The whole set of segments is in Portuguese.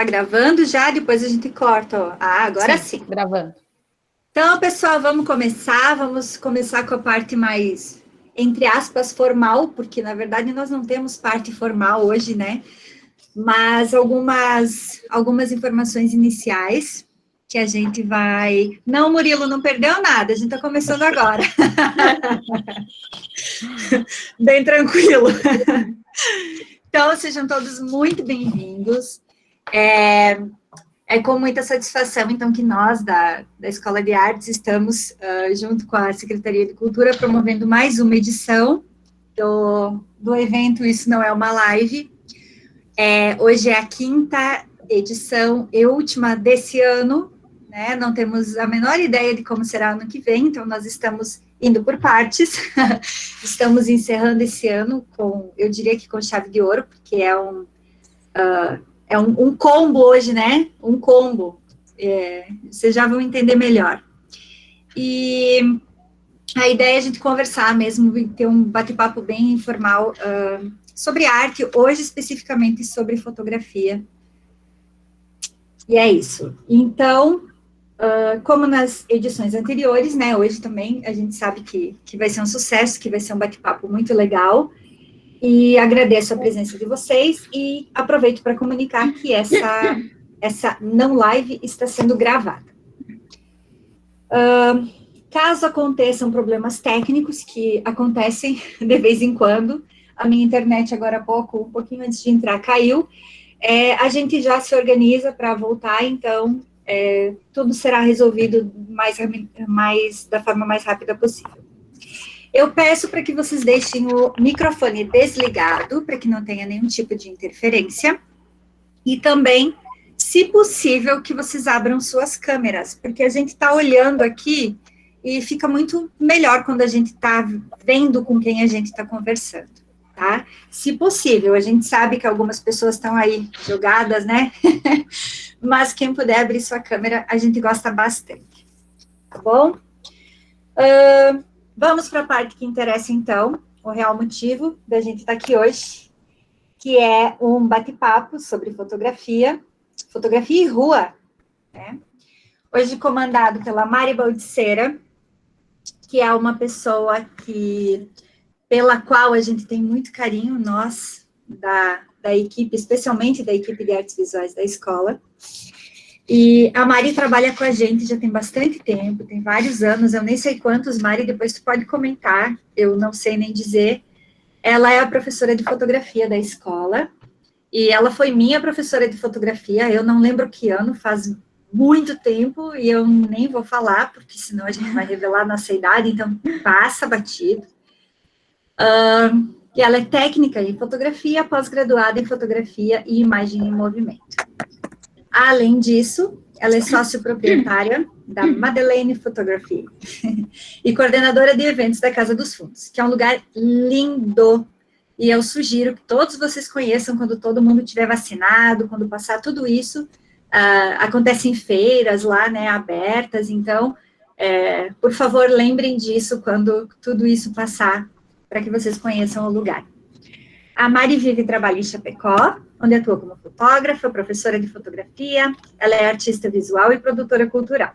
Tá gravando já? Depois a gente corta. Ó. Ah, agora sim. Gravando. Então, pessoal, vamos começar. Vamos começar com a parte mais, entre aspas, formal, porque, na verdade, nós não temos parte formal hoje, né? Mas algumas informações iniciais que a gente vai... Não, Murilo, não perdeu nada. A gente está começando agora. Bem tranquilo. Então, sejam todos muito bem-vindos. É com muita satisfação, então, que nós, da Escola de Artes, estamos, junto com a Secretaria de Cultura, promovendo mais uma edição do evento Isso Não É Uma Live. Hoje é a 5ª edição e última desse ano, né? Não temos a menor ideia de como será ano que vem, então nós estamos indo por partes. Estamos encerrando esse ano eu diria que com chave de ouro, porque é um combo hoje, né? Um combo. Vocês já vão entender melhor. E a ideia é a gente conversar mesmo, ter um bate-papo bem informal sobre arte, hoje especificamente sobre fotografia. E é isso. Então, como nas edições anteriores, né? Hoje também a gente sabe que vai ser um sucesso, que vai ser um bate-papo muito legal. E agradeço a presença de vocês e aproveito para comunicar que essa não live está sendo gravada. Caso aconteçam problemas técnicos, que acontecem de vez em quando, a minha internet agora há pouco, um pouquinho antes de entrar, caiu, a gente já se organiza para voltar, então tudo será resolvido da forma mais rápida possível. Eu peço para que vocês deixem o microfone desligado, para que não tenha nenhum tipo de interferência. E também, se possível, que vocês abram suas câmeras, porque a gente está olhando aqui e fica muito melhor quando a gente está vendo com quem a gente está conversando, tá? Se possível, a gente sabe que algumas pessoas estão aí jogadas, né? Mas quem puder abrir sua câmera, a gente gosta bastante, tá bom? Vamos para a parte que interessa, então, o real motivo da gente estar aqui hoje, que é um bate-papo sobre fotografia e rua, né? Hoje comandado pela Mari Baldiceira, que é uma pessoa pela qual a gente tem muito carinho, nós, da equipe, especialmente da equipe de artes visuais da escola. E a Mari trabalha com a gente já tem bastante tempo, tem vários anos, eu nem sei quantos, Mari, depois tu pode comentar, eu não sei nem dizer. Ela é a professora de fotografia da escola, e ela foi minha professora de fotografia, eu não lembro que ano, faz muito tempo, e eu nem vou falar, porque senão a gente vai revelar a nossa idade, então passa batido. E ela é técnica em fotografia, pós-graduada em fotografia e imagem em movimento. Além disso, ela é sócio-proprietária da Madeleine Photography e coordenadora de eventos da Casa dos Fundos, que é um lugar lindo. E eu sugiro que todos vocês conheçam quando todo mundo estiver vacinado, quando passar tudo isso. Acontecem feiras lá, né, abertas. Então, por favor, lembrem disso quando tudo isso passar, para que vocês conheçam o lugar. A Mari vive e trabalha em Chapecó, onde atua como fotógrafa, professora de fotografia, ela é artista visual e produtora cultural.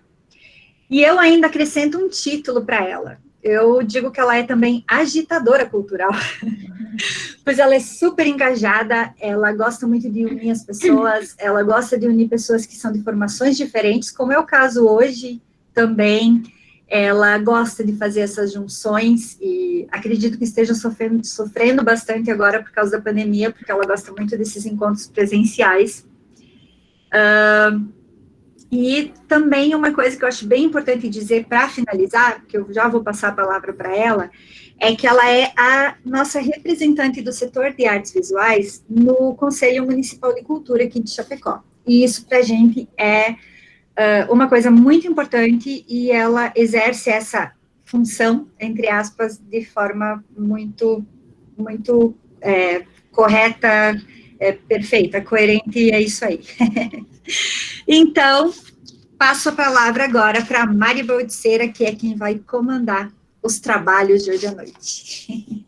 E eu ainda acrescento um título para ela. Eu digo que ela é também agitadora cultural, pois ela é super engajada, ela gosta muito de unir as pessoas, ela gosta de unir pessoas que são de formações diferentes, como é o caso hoje também. Ela gosta de fazer essas junções e acredito que esteja sofrendo bastante agora por causa da pandemia, porque ela gosta muito desses encontros presenciais. E também uma coisa que eu acho bem importante dizer para finalizar, que eu já vou passar a palavra para ela, é que ela é a nossa representante do setor de artes visuais no Conselho Municipal de Cultura aqui de Chapecó. E isso para a gente é uma coisa muito importante, e ela exerce essa função, entre aspas, de forma muito correta, perfeita, coerente, e é isso aí. Então, passo a palavra agora para a Mari Baldiceira, que é quem vai comandar os trabalhos de hoje à noite.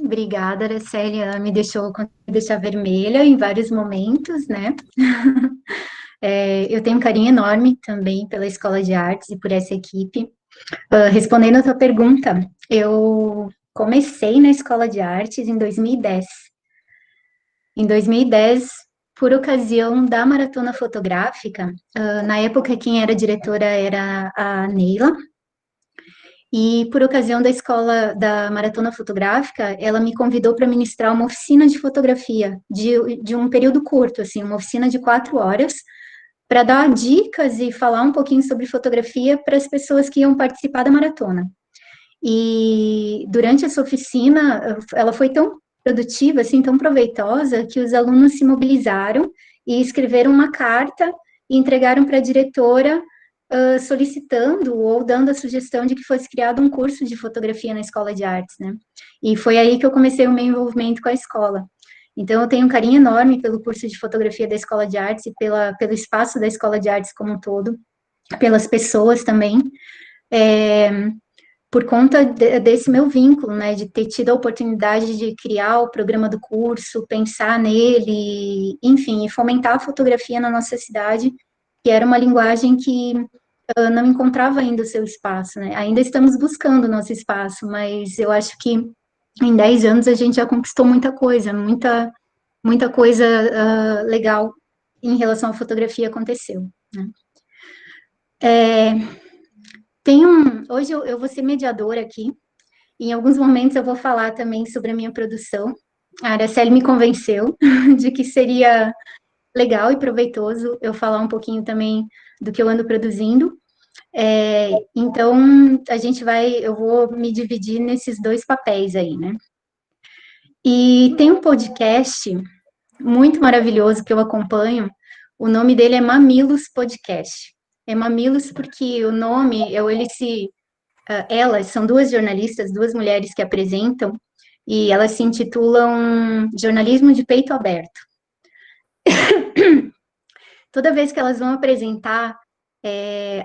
Obrigada, Araceli. Ela me deixou deixar vermelha em vários momentos, né? Eu tenho um carinho enorme também pela Escola de Artes e por essa equipe. Respondendo a tua pergunta, eu comecei na Escola de Artes em 2010. Em 2010, por ocasião da maratona fotográfica, na época quem era diretora era a Neila, e por ocasião da escola da maratona fotográfica, ela me convidou para ministrar uma oficina de fotografia, de um período curto, assim, uma oficina de 4 horas, para dar dicas e falar um pouquinho sobre fotografia para as pessoas que iam participar da maratona. E durante essa oficina, ela foi tão produtiva, assim, tão proveitosa, que os alunos se mobilizaram e escreveram uma carta e entregaram para a diretora solicitando ou dando a sugestão de que fosse criado um curso de fotografia na Escola de Artes, né? E foi aí que eu comecei o meu envolvimento com a escola. Então, eu tenho um carinho enorme pelo curso de fotografia da Escola de Artes e pelo espaço da Escola de Artes como um todo, pelas pessoas também. Por conta desse meu vínculo, né, de ter tido a oportunidade de criar o programa do curso, pensar nele, enfim, e fomentar a fotografia na nossa cidade, que era uma linguagem que não encontrava ainda o seu espaço, né? Ainda estamos buscando o nosso espaço, mas eu acho que em 10 anos a gente já conquistou muita coisa legal em relação à fotografia aconteceu, né? Hoje eu vou ser mediadora aqui. Em alguns momentos eu vou falar também sobre a minha produção. A Araceli me convenceu de que seria legal e proveitoso eu falar um pouquinho também do que eu ando produzindo. Então, eu vou me dividir nesses dois papéis aí, né? E tem um podcast muito maravilhoso que eu acompanho, o nome dele é Mamilos Podcast. É Mamilos porque o nome, elas são duas jornalistas, duas mulheres que apresentam, e elas se intitulam Jornalismo de Peito Aberto. Toda vez que elas vão apresentar,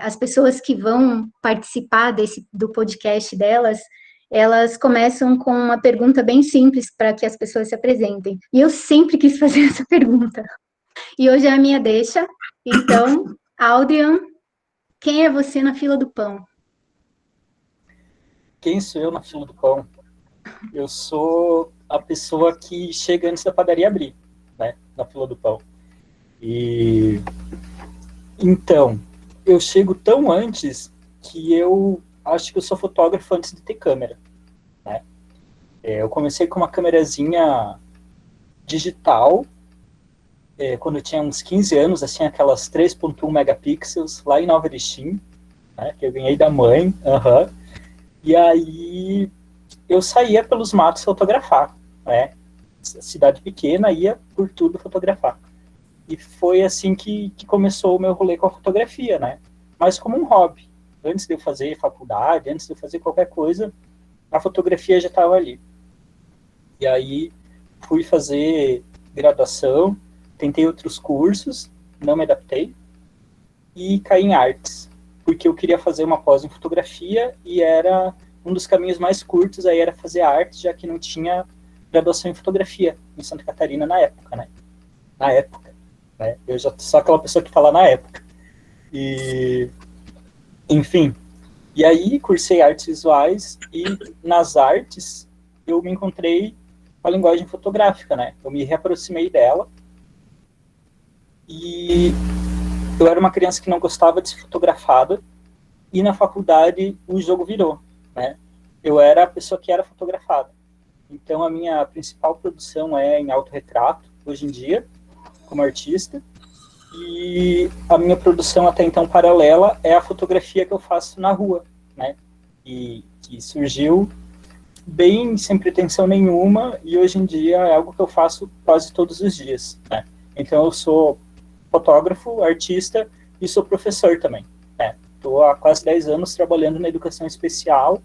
as pessoas que vão participar do podcast delas, elas começam com uma pergunta bem simples para que as pessoas se apresentem. E eu sempre quis fazer essa pergunta. E hoje é a minha deixa. Então, Aldrian, quem é você na fila do pão? Quem sou eu na fila do pão? Eu sou a pessoa que chega antes da padaria abrir, né, na fila do pão. E então, eu chego tão antes que eu acho que eu sou fotógrafo antes de ter câmera, né? Eu comecei com uma câmerazinha digital, quando eu tinha uns 15 anos, assim, aquelas 3.1 megapixels, lá em Nova Erechim, né, que eu ganhei da mãe, e aí eu saía pelos matos fotografar, né? Cidade pequena, ia por tudo fotografar. E foi assim que começou o meu rolê com a fotografia, né? Mas como um hobby. Antes de eu fazer faculdade, antes de eu fazer qualquer coisa, a fotografia já estava ali. E aí fui fazer graduação, tentei outros cursos, não me adaptei, e caí em artes, porque eu queria fazer uma pós em fotografia e era um dos caminhos mais curtos, aí era fazer arte, já que não tinha graduação em fotografia em Santa Catarina na época, né? Na época, né? Eu já sou aquela pessoa que fala na época. E, enfim, e aí cursei artes visuais e nas artes eu me encontrei com a linguagem fotográfica, né? Eu me reaproximei dela e eu era uma criança que não gostava de ser fotografada e na faculdade o jogo virou, né? Eu era a pessoa que era fotografada. Então a minha principal produção é em autorretrato, hoje em dia, como artista, e a minha produção até então paralela é a fotografia que eu faço na rua, né? E que surgiu bem sem pretensão nenhuma e hoje em dia é algo que eu faço quase todos os dias, né? Então eu sou fotógrafo, artista e sou professor também, né? Estou há quase 10 anos trabalhando na educação especial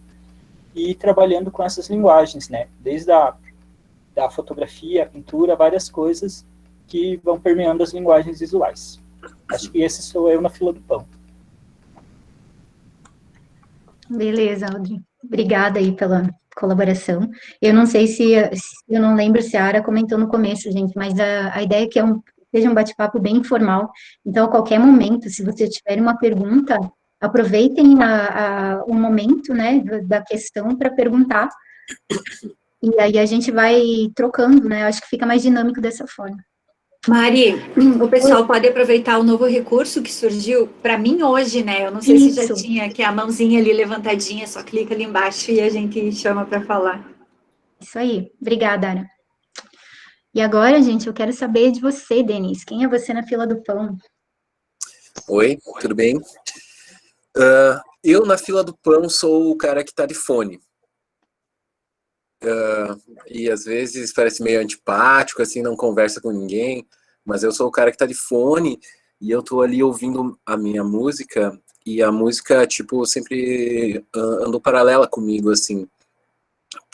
e trabalhando com essas linguagens, né? Desde da fotografia, a pintura, várias coisas que vão permeando as linguagens visuais. Acho que esse sou eu na fila do pão. Beleza, Audrey. Obrigada aí pela colaboração. Eu não sei eu não lembro se a Ara comentou no começo, gente, mas a ideia é que seja um bate-papo bem informal. Então, a qualquer momento, se você tiver uma pergunta, aproveitem o momento, né, da questão para perguntar. E aí a gente vai trocando, né? Eu acho que fica mais dinâmico dessa forma. Mari, o pessoal pode aproveitar o novo recurso que surgiu para mim hoje, né? Eu não sei se já Isso. tinha, que é a mãozinha ali levantadinha, só clica ali embaixo e a gente chama para falar. Isso aí. Obrigada, Ara. E agora, gente, eu quero saber de você, Denise. Quem é você na fila do pão? Oi, tudo bem? Eu, na fila do pão, sou o cara que tá de fone. E às vezes parece meio antipático, assim, não conversa com ninguém, mas eu sou o cara que tá de fone e eu tô ali ouvindo a minha música, e a música, tipo, sempre andou paralela comigo, assim,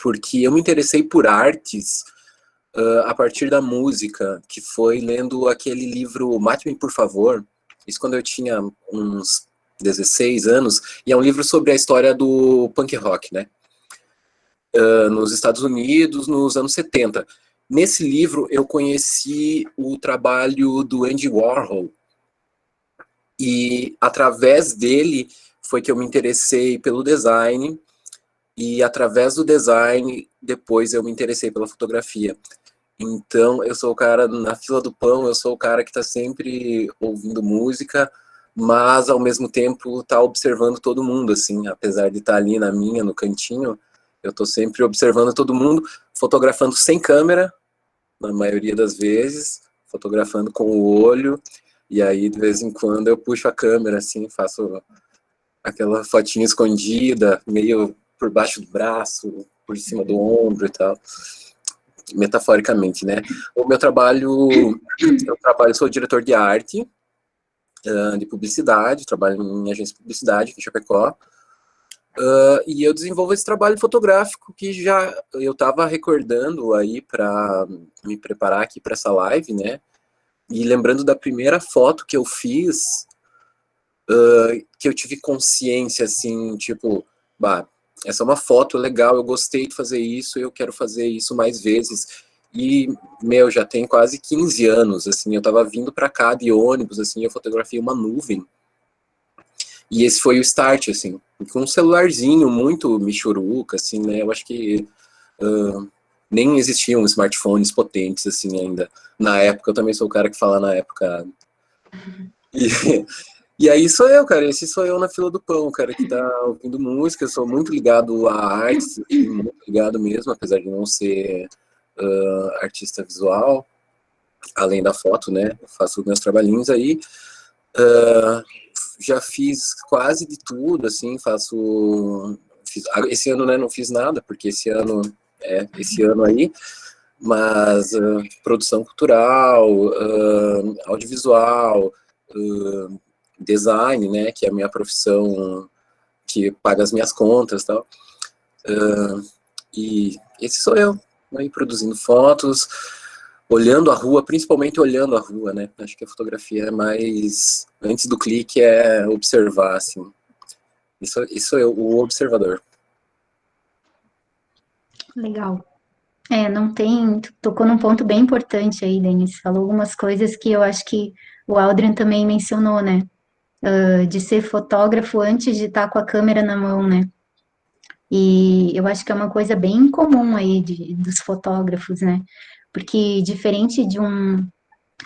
porque eu me interessei por artes a partir da música, que foi lendo aquele livro Mate-me, por favor, isso quando eu tinha uns 16 anos, e é um livro sobre a história do punk rock, né? Nos Estados Unidos, nos anos 70. Nesse livro, eu conheci o trabalho do Andy Warhol, e através dele foi que eu me interessei pelo design, e através do design, depois eu me interessei pela fotografia. Então, eu sou o cara, na fila do pão, eu sou o cara que está sempre ouvindo música, mas, ao mesmo tempo, tá observando todo mundo, assim, apesar de estar ali na minha, no cantinho, eu tô sempre observando todo mundo, fotografando sem câmera, na maioria das vezes, fotografando com o olho, e aí, de vez em quando, eu puxo a câmera, assim, faço aquela fotinha escondida, meio por baixo do braço, por cima do ombro e tal, metaforicamente, né? O meu trabalho, sou diretor de arte, de publicidade, trabalho em agência de publicidade aqui em Chapecó, e eu desenvolvo esse trabalho fotográfico que já eu estava recordando aí para me preparar aqui para essa live, né? E lembrando da primeira foto que eu fiz, que eu tive consciência, assim, tipo, bah, essa é uma foto legal, eu gostei de fazer isso, eu quero fazer isso mais vezes. E, já tem quase 15 anos, assim, eu tava vindo para cá de ônibus, assim, eu fotografei uma nuvem. E esse foi o start, assim, com um celularzinho muito michuruca, assim, né, eu acho que nem existiam smartphones potentes, assim, ainda. Na época, eu também sou o cara que fala na época. E aí sou eu, cara, esse sou eu na fila do pão, cara, que tá ouvindo música, eu sou muito ligado à arte, assim, muito ligado mesmo, apesar de não ser artista visual, além da foto, né, eu faço meus trabalhinhos aí, já fiz quase de tudo, assim, esse ano, né, não fiz nada, porque esse ano aí, mas produção cultural, audiovisual, design, né, que é a minha profissão que paga as minhas contas e tal. E esse sou eu, aí produzindo fotos, olhando a rua, principalmente olhando a rua, né? Acho que a fotografia é mais, antes do clique, é observar, assim. Isso sou eu, o observador. Legal. Não tem, tocou num ponto bem importante aí, Denis, falou algumas coisas que eu acho que o Aldrin também mencionou, né, de ser fotógrafo antes de estar com a câmera na mão, né, e eu acho que é uma coisa bem comum aí dos fotógrafos, né, porque diferente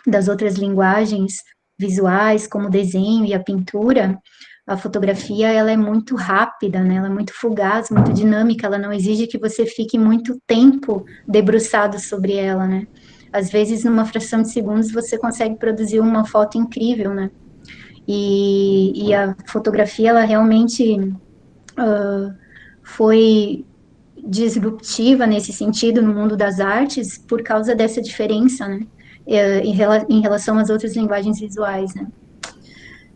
das outras linguagens visuais, como o desenho e a pintura, a fotografia, ela é muito rápida, né? Ela é muito fugaz, muito dinâmica, ela não exige que você fique muito tempo debruçado sobre ela, né? Às vezes, numa fração de segundos, você consegue produzir uma foto incrível, né? E a fotografia, ela realmente foi disruptiva nesse sentido no mundo das artes por causa dessa diferença, né? Em relação às outras linguagens visuais, né?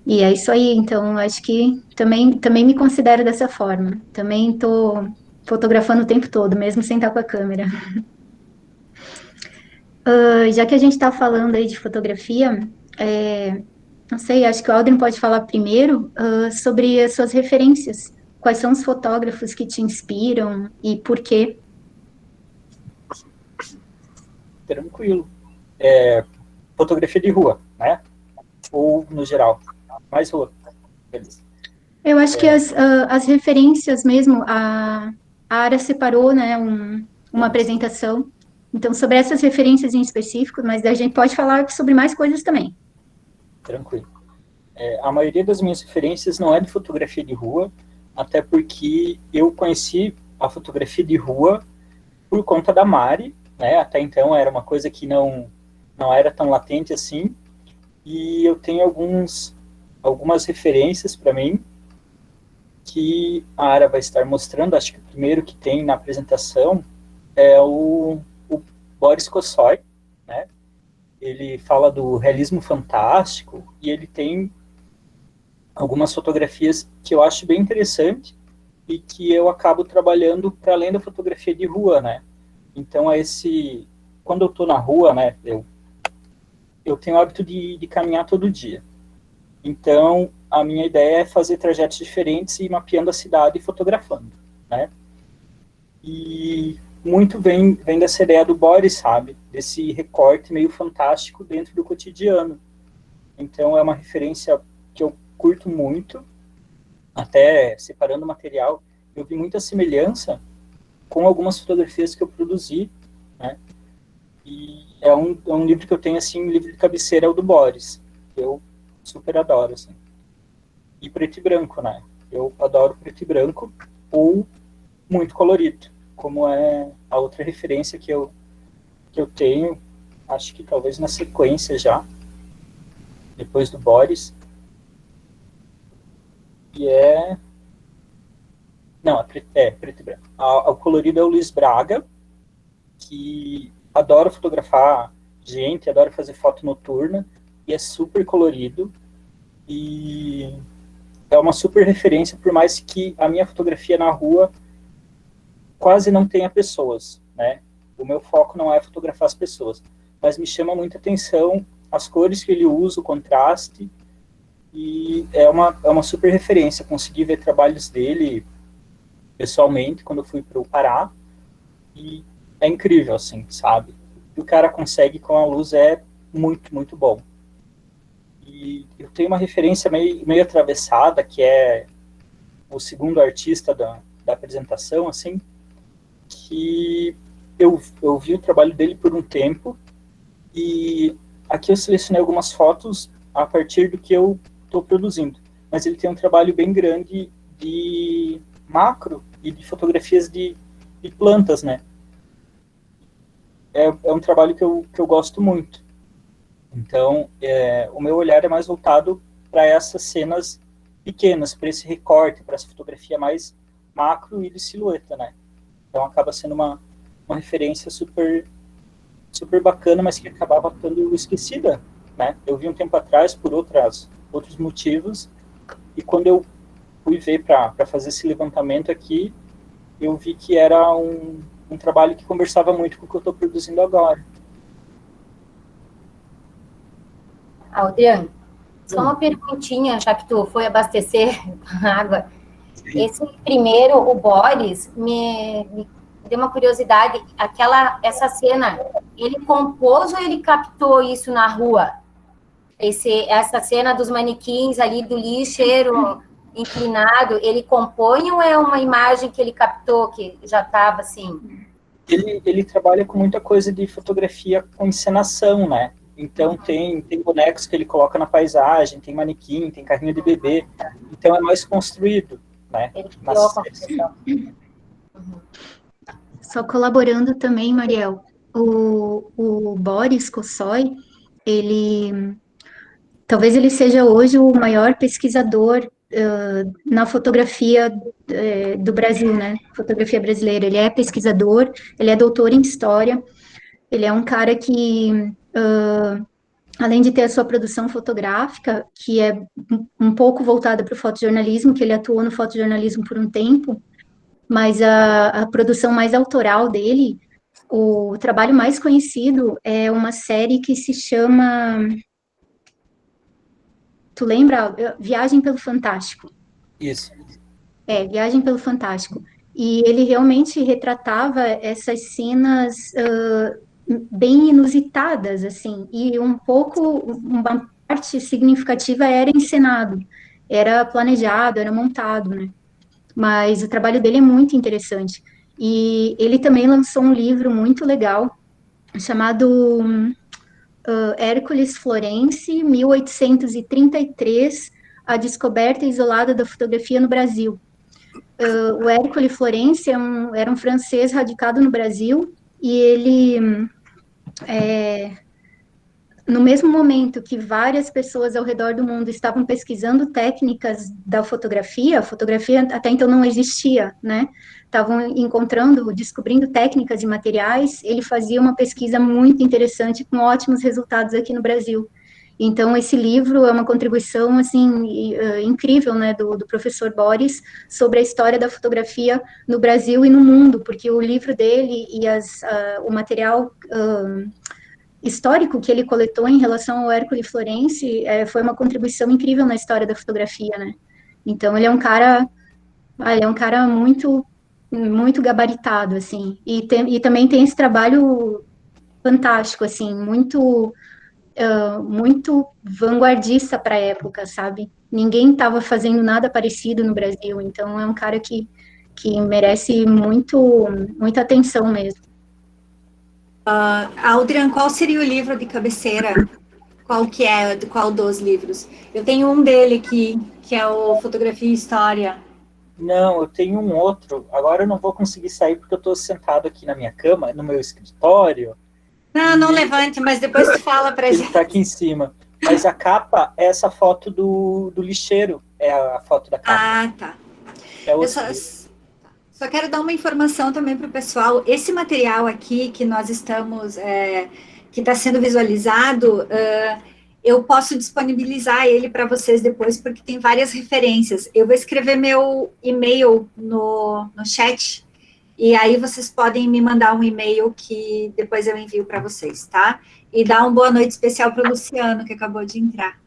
E é isso aí, então, acho que também me considero dessa forma. Também estou fotografando o tempo todo, mesmo sem estar com a câmera. Já que a gente está falando aí de fotografia, não sei, acho que o Aldrin pode falar primeiro sobre as suas referências quais são os fotógrafos que te inspiram e por quê? Tranquilo. Fotografia de rua, né? Ou no geral? Mais rua. Beleza. Eu acho que as referências mesmo, a Ara separou, né, uma apresentação. Então, sobre essas referências em específico, mas a gente pode falar sobre mais coisas também. Tranquilo. A maioria das minhas referências não é de fotografia de rua, até porque eu conheci a fotografia de rua por conta da Mari, né? Até então era uma coisa que não era tão latente assim, e eu tenho algumas referências para mim, que a Ara vai estar mostrando. Acho que o primeiro que tem na apresentação é o Boris Kosoy, né? Ele fala do realismo fantástico e ele tem algumas fotografias que eu acho bem interessante e que eu acabo trabalhando para além da fotografia de rua, né? Então, quando eu estou na rua, né, eu tenho o hábito de caminhar todo dia. Então, a minha ideia é fazer trajetos diferentes e ir mapeando a cidade e fotografando, né? E muito vem dessa ideia do Boris, sabe? Desse recorte meio fantástico dentro do cotidiano. Então, é uma referência que eu curto muito, até separando o material, eu vi muita semelhança com algumas fotografias que eu produzi, né? E é um livro que eu tenho, assim, um livro de cabeceira é o do Boris, que eu super adoro, assim. E preto e branco, né? Eu adoro preto e branco ou muito colorido, como é a outra referência que eu tenho, acho que talvez na sequência já, depois do Boris, e não, é preto e branco. O colorido é o Luiz Braga, que adora fotografar gente, adora fazer foto noturna, e é super colorido, e é uma super referência, por mais que a minha fotografia na rua quase não tenha pessoas, né? O meu foco não é fotografar as pessoas, mas me chama muita atenção as cores que ele usa, o contraste, e é uma super referência. Consegui ver trabalhos dele pessoalmente quando eu fui para o Pará, e é incrível, assim, sabe? O que o cara consegue com a luz é muito, muito bom. E eu tenho uma referência meio atravessada, que é o segundo artista da apresentação, assim, que eu vi o trabalho dele por um tempo, e aqui eu selecionei algumas fotos a partir do que eu estou produzindo. Mas ele tem um trabalho bem grande de macro e de fotografias de plantas, né? É um trabalho que eu gosto muito. Então, o meu olhar é mais voltado para essas cenas pequenas, para esse recorte, para essa fotografia mais macro e de silhueta, né? Então, acaba sendo uma referência super, super bacana, mas que acabava ficando esquecida, né? Eu vi um tempo atrás por outros motivos, e quando eu fui ver para fazer esse levantamento aqui, eu vi que era um trabalho que conversava muito com o que eu estou produzindo agora. Adriano, só uma perguntinha, já que tu foi abastecer água. Sim. Esse primeiro, o Boris, me deu uma curiosidade. Essa cena, ele compôs ou ele captou isso na rua? Essa cena dos manequins ali, do lixeiro inclinado, ele compõe ou é uma imagem que ele captou, que já estava assim? Ele trabalha com muita coisa de fotografia com encenação, né? Então tem bonecos que ele coloca na paisagem, tem manequim, tem carrinho de bebê. Então é mais construído, né? Ele criou a composição. Só colaborando também, Mariel, o Boris Kosoy, talvez ele seja hoje o maior pesquisador na fotografia do Brasil, né? Fotografia brasileira. Ele é pesquisador, ele é doutor em história, ele é um cara que, além de ter a sua produção fotográfica, que é um pouco voltada para o fotojornalismo, que ele atuou no fotojornalismo por um tempo, mas a produção mais autoral dele, o trabalho mais conhecido é uma série que se chama... Tu lembra? Viagem pelo Fantástico. Isso. Viagem pelo Fantástico. E ele realmente retratava essas cenas bem inusitadas, assim, e uma parte significativa era encenado, era planejado, era montado, né? Mas o trabalho dele é muito interessante. E ele também lançou um livro muito legal, chamado Hércules Florence, 1833, a descoberta isolada da fotografia no Brasil. O Hércules Florence era um francês radicado no Brasil, e ele, no mesmo momento que várias pessoas ao redor do mundo estavam pesquisando técnicas da fotografia, a fotografia até então não existia, né? Estavam descobrindo técnicas e materiais, ele fazia uma pesquisa muito interessante com ótimos resultados aqui no Brasil. Então, esse livro é uma contribuição, assim, incrível, né, do professor Boris sobre a história da fotografia no Brasil e no mundo, porque o livro dele e o material histórico que ele coletou em relação ao Hércules Florence foi uma contribuição incrível na história da fotografia, né. Então, ele é um cara muito, muito gabaritado, assim, e também tem esse trabalho fantástico, assim, muito vanguardista para a época, sabe? Ninguém estava fazendo nada parecido no Brasil, então é um cara que merece muita atenção mesmo. Aldrian, qual seria o livro de cabeceira? Qual dos livros? Eu tenho um dele aqui, que é o Fotografia e História. Não, eu tenho um outro. Agora eu não vou conseguir sair porque eu estou sentado aqui na minha cama, no meu escritório. Não levante, mas depois tu fala pra gente. Ele está aqui em cima. Mas a capa é essa foto do lixeiro. É a foto da capa. Ah, tá. É Eu só quero dar uma informação também para o pessoal. Esse material aqui que nós estamos, que está sendo visualizado, eu posso disponibilizar ele para vocês depois, porque tem várias referências. Eu vou escrever meu e-mail no chat, e aí vocês podem me mandar um e-mail que depois eu envio para vocês, tá? E dar uma boa noite especial para o Luciano, que acabou de entrar.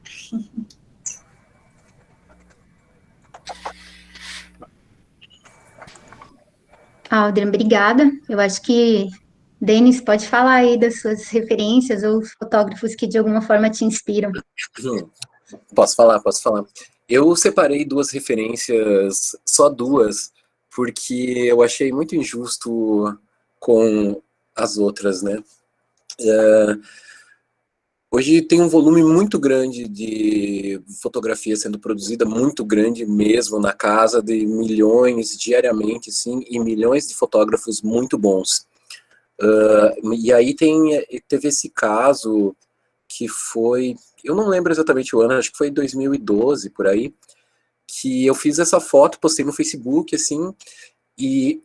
Aldrin, obrigada. Eu acho que Denis pode falar aí das suas referências ou fotógrafos que de alguma forma te inspiram. Posso falar. Eu separei duas referências, só duas, porque eu achei muito injusto com as outras, né? Hoje tem um volume muito grande de fotografia sendo produzida, muito grande mesmo, na casa de milhões diariamente, sim, e milhões de fotógrafos muito bons. E aí teve esse caso que foi, eu não lembro exatamente o ano, acho que foi 2012, por aí, que eu fiz essa foto, postei no Facebook, assim, e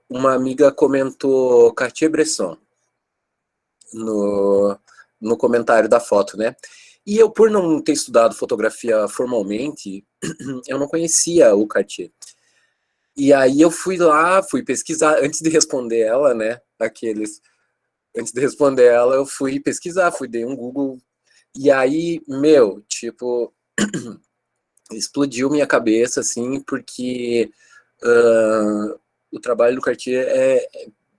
uma amiga comentou Cartier-Bresson no comentário da foto, né? E eu, por não ter estudado fotografia formalmente, eu não conhecia o Cartier. E aí eu fui pesquisar, antes de responder ela, né, antes de responder ela, eu fui pesquisar, dei um Google, e aí, tipo, explodiu minha cabeça, assim, porque o trabalho do Cartier é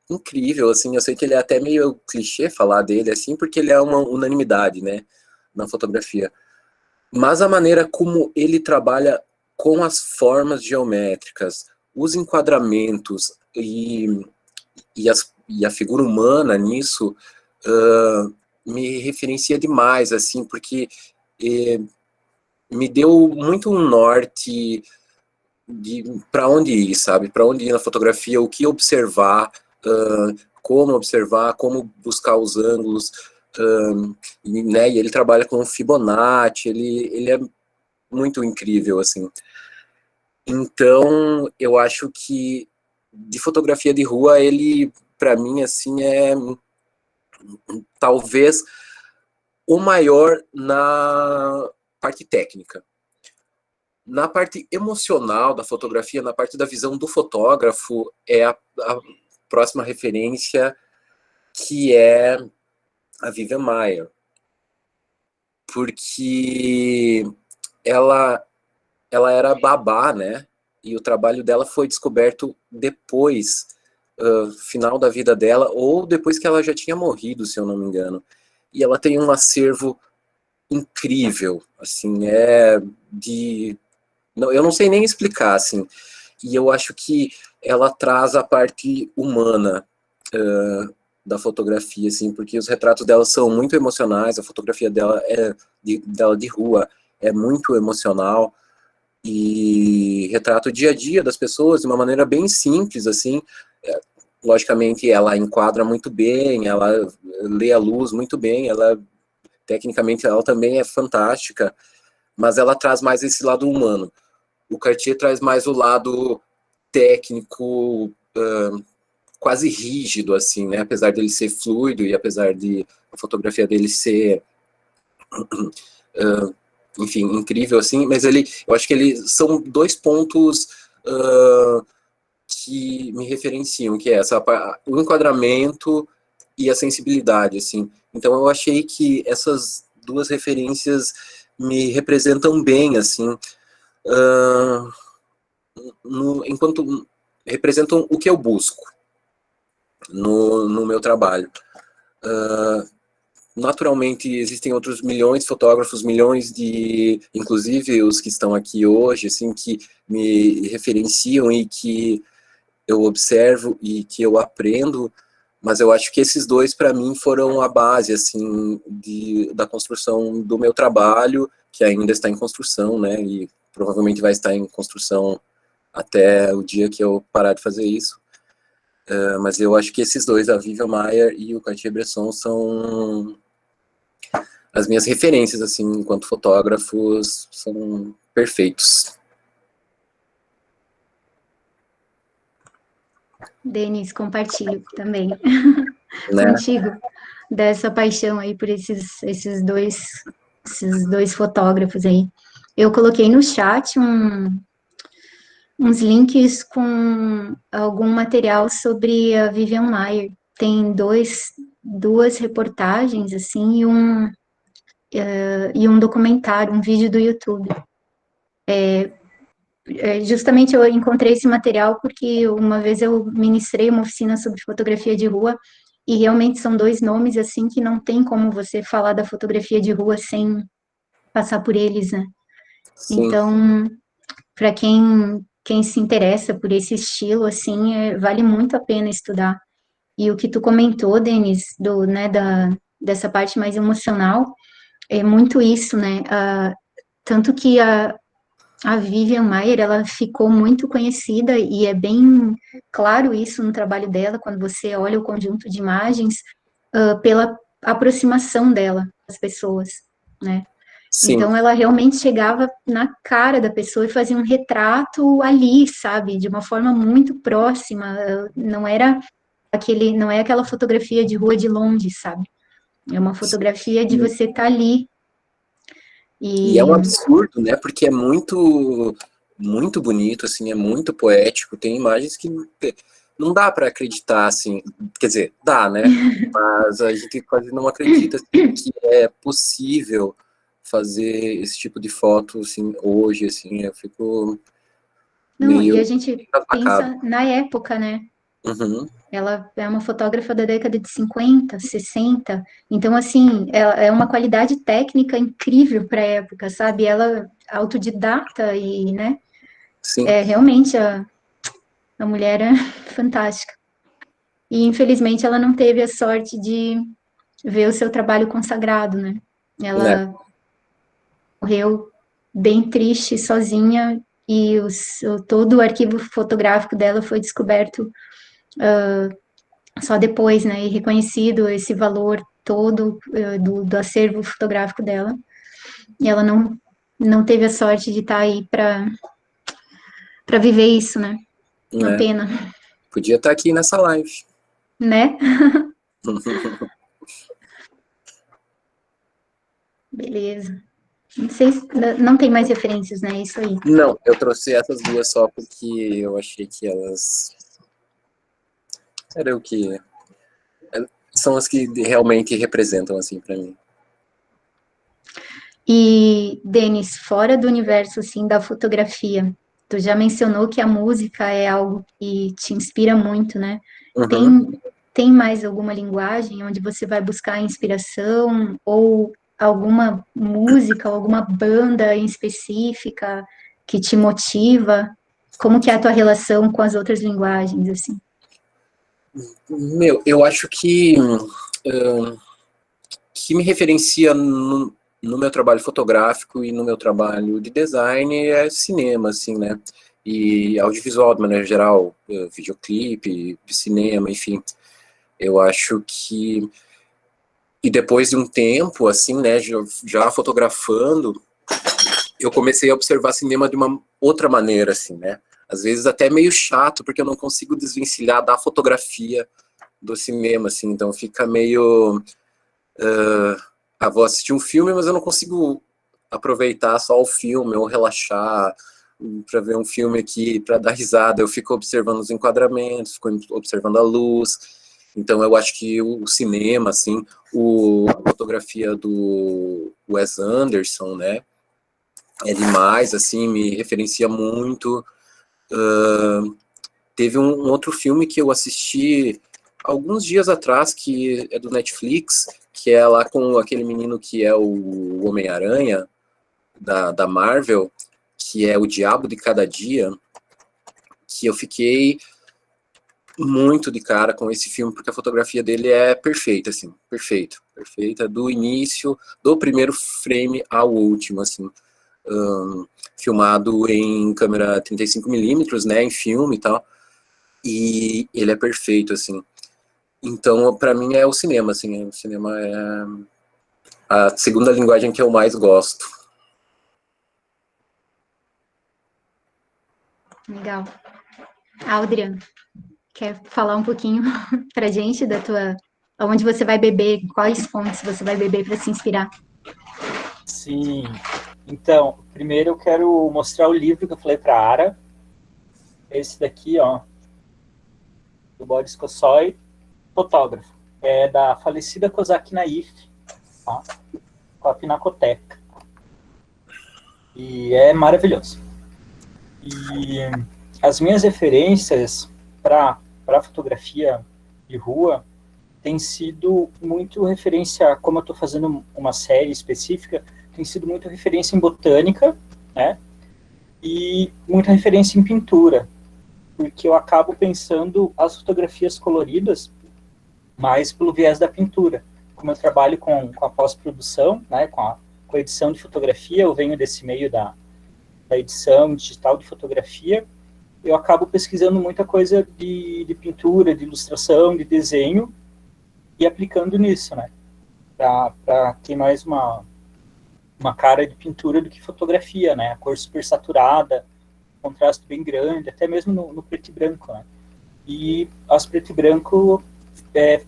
incrível, assim, eu sei que ele é até meio clichê falar dele, assim, porque ele é uma unanimidade, né, na fotografia. Mas a maneira como ele trabalha com as formas geométricas, os enquadramentos e a figura humana nisso, me referencia demais, assim, porque me deu muito um norte para onde ir, sabe? Para onde ir na fotografia, o que observar, como buscar os ângulos, né? E ele trabalha com Fibonacci, ele é muito incrível, assim. Então, eu acho que de fotografia de rua, ele, para mim, assim, é talvez o maior na parte técnica. Na parte emocional da fotografia, na parte da visão do fotógrafo, é a próxima referência, que é a Vivian Maier. Porque ela era babá, né? e o trabalho dela foi descoberto depois, final da vida dela, ou depois que ela já tinha morrido, se eu não me engano. E ela tem um acervo incrível, assim, eu não sei nem explicar, assim, e eu acho que ela traz a parte humana da fotografia, assim, porque os retratos dela são muito emocionais, a fotografia dela dela de rua é muito emocional, e retrata o dia a dia das pessoas de uma maneira bem simples, assim. Logicamente, ela enquadra muito bem, ela lê a luz muito bem, tecnicamente, ela também é fantástica, mas ela traz mais esse lado humano. O Cartier traz mais o lado técnico, quase rígido, assim, né? Apesar dele ser fluido e apesar de a fotografia dele ser enfim, incrível, assim, mas eu acho que são dois pontos que me referenciam, que é o enquadramento e a sensibilidade, assim. Então eu achei que essas duas referências me representam bem, assim, enquanto representam o que eu busco no meu trabalho. Naturalmente, existem outros milhões de fotógrafos, inclusive os que estão aqui hoje, assim, que me referenciam e que eu observo e que eu aprendo, mas eu acho que esses dois, para mim, foram a base, assim, da construção do meu trabalho, que ainda está em construção, né, e provavelmente vai estar em construção até o dia que eu parar de fazer isso. Mas eu acho que esses dois, a Vivian Maier e o Cartier-Bresson, são as minhas referências, assim, enquanto fotógrafos, são perfeitos. Denis, compartilho também Né? contigo dessa paixão aí por esses dois fotógrafos aí. Eu coloquei no chat uns links com algum material sobre a Vivian Maier. Tem duas reportagens, assim, e um documentário, um vídeo do YouTube. Justamente eu encontrei esse material porque uma vez eu ministrei uma oficina sobre fotografia de rua e realmente são dois nomes, assim, que não tem como você falar da fotografia de rua sem passar por eles, né? Sim. Então, para quem se interessa por esse estilo, assim, vale muito a pena estudar. E o que tu comentou, Denis, dessa parte mais emocional, é muito isso, né? Tanto que a Vivian Maier, ela ficou muito conhecida e é bem claro isso no trabalho dela, quando você olha o conjunto de imagens, pela aproximação dela às pessoas, né? Sim. Então, ela realmente chegava na cara da pessoa e fazia um retrato ali, sabe? De uma forma muito próxima, não é aquela fotografia de rua de longe, sabe? É uma fotografia de você estar ali. E é um absurdo, né? Porque é muito, muito bonito, assim, é muito poético. Tem imagens que não dá para acreditar, assim. Quer dizer, dá, né? Mas a gente quase não acredita assim, que é possível fazer esse tipo de foto, assim, hoje, assim. Eu fico meio E a gente pensa na época, né? Uhum. Ela é uma fotógrafa da década de 50, 60, então, assim, é uma qualidade técnica incrível para a época, sabe? Ela é autodidata e, né? Sim. Realmente, a mulher é fantástica. E, infelizmente, ela não teve a sorte de ver o seu trabalho consagrado, né? Ela morreu bem triste, sozinha, e todo o arquivo fotográfico dela foi descoberto só depois, né, e reconhecido esse valor todo do acervo fotográfico dela, e ela não teve a sorte de estar aí para viver isso, né, uma pena. Podia estar aqui nessa live. Né? Beleza. Não sei se não tem mais referências, né, isso aí. Não, eu trouxe essas duas só porque eu achei que elas eram o que são as que realmente representam, assim, para mim. E, Denis, fora do universo, assim, da fotografia, tu já mencionou que a música é algo que te inspira muito, né? Uhum. Tem mais alguma linguagem onde você vai buscar inspiração ou alguma música, alguma banda em específica que te motiva? Como que é a tua relação com as outras linguagens, assim? Meu, eu acho que me referencia no meu trabalho fotográfico e no meu trabalho de design é cinema, assim, né? E audiovisual, de maneira geral, videoclipe, cinema, enfim. Eu acho que... E depois de um tempo, assim, né, já fotografando, eu comecei a observar cinema de uma outra maneira, assim, né? Às vezes até meio chato, porque eu não consigo desvencilhar da fotografia do cinema, assim, então fica meio... vou assistir um filme, mas eu não consigo aproveitar só o filme ou relaxar para ver um filme aqui, para dar risada. Eu fico observando os enquadramentos, fico observando a luz. Então eu acho que o cinema, assim, a fotografia do Wes Anderson, né, é demais, assim, me referencia muito. Teve um outro filme que eu assisti alguns dias atrás, que é do Netflix, que é lá com aquele menino que é o Homem-Aranha, da Marvel, que é O Diabo de Cada Dia, que eu fiquei muito de cara com esse filme, porque a fotografia dele é perfeita, assim, perfeita, do início, do primeiro frame ao último, assim, filmado em câmera 35mm, né, em filme e tal, e ele é perfeito, assim. Então, para mim é o cinema, assim, o cinema é a segunda linguagem que eu mais gosto. Legal. Adriana, quer falar um pouquinho pra gente da tua... Onde você vai beber, quais fontes você vai beber para se inspirar? Sim. Então, primeiro eu quero mostrar o livro que eu falei para a Ara. Esse daqui, ó, do Boris Kossoy, fotógrafo. É da falecida Kozak Naif, tá? Com a Pinacoteca. E é maravilhoso. E as minhas referências para fotografia de rua tem sido muito referência, como eu estou fazendo uma série específica, tem sido muito referência em botânica, né? E muita referência em pintura, porque eu acabo pensando as fotografias coloridas mais pelo viés da pintura. Como eu trabalho com a pós-produção, né, com a edição de fotografia, eu venho desse meio da edição digital de fotografia, eu acabo pesquisando muita coisa de pintura, de ilustração, de desenho, e aplicando nisso, né? Para ter mais uma cara de pintura do que fotografia, né? A cor super saturada, contraste bem grande, até mesmo no preto e branco, né? E as preto e branco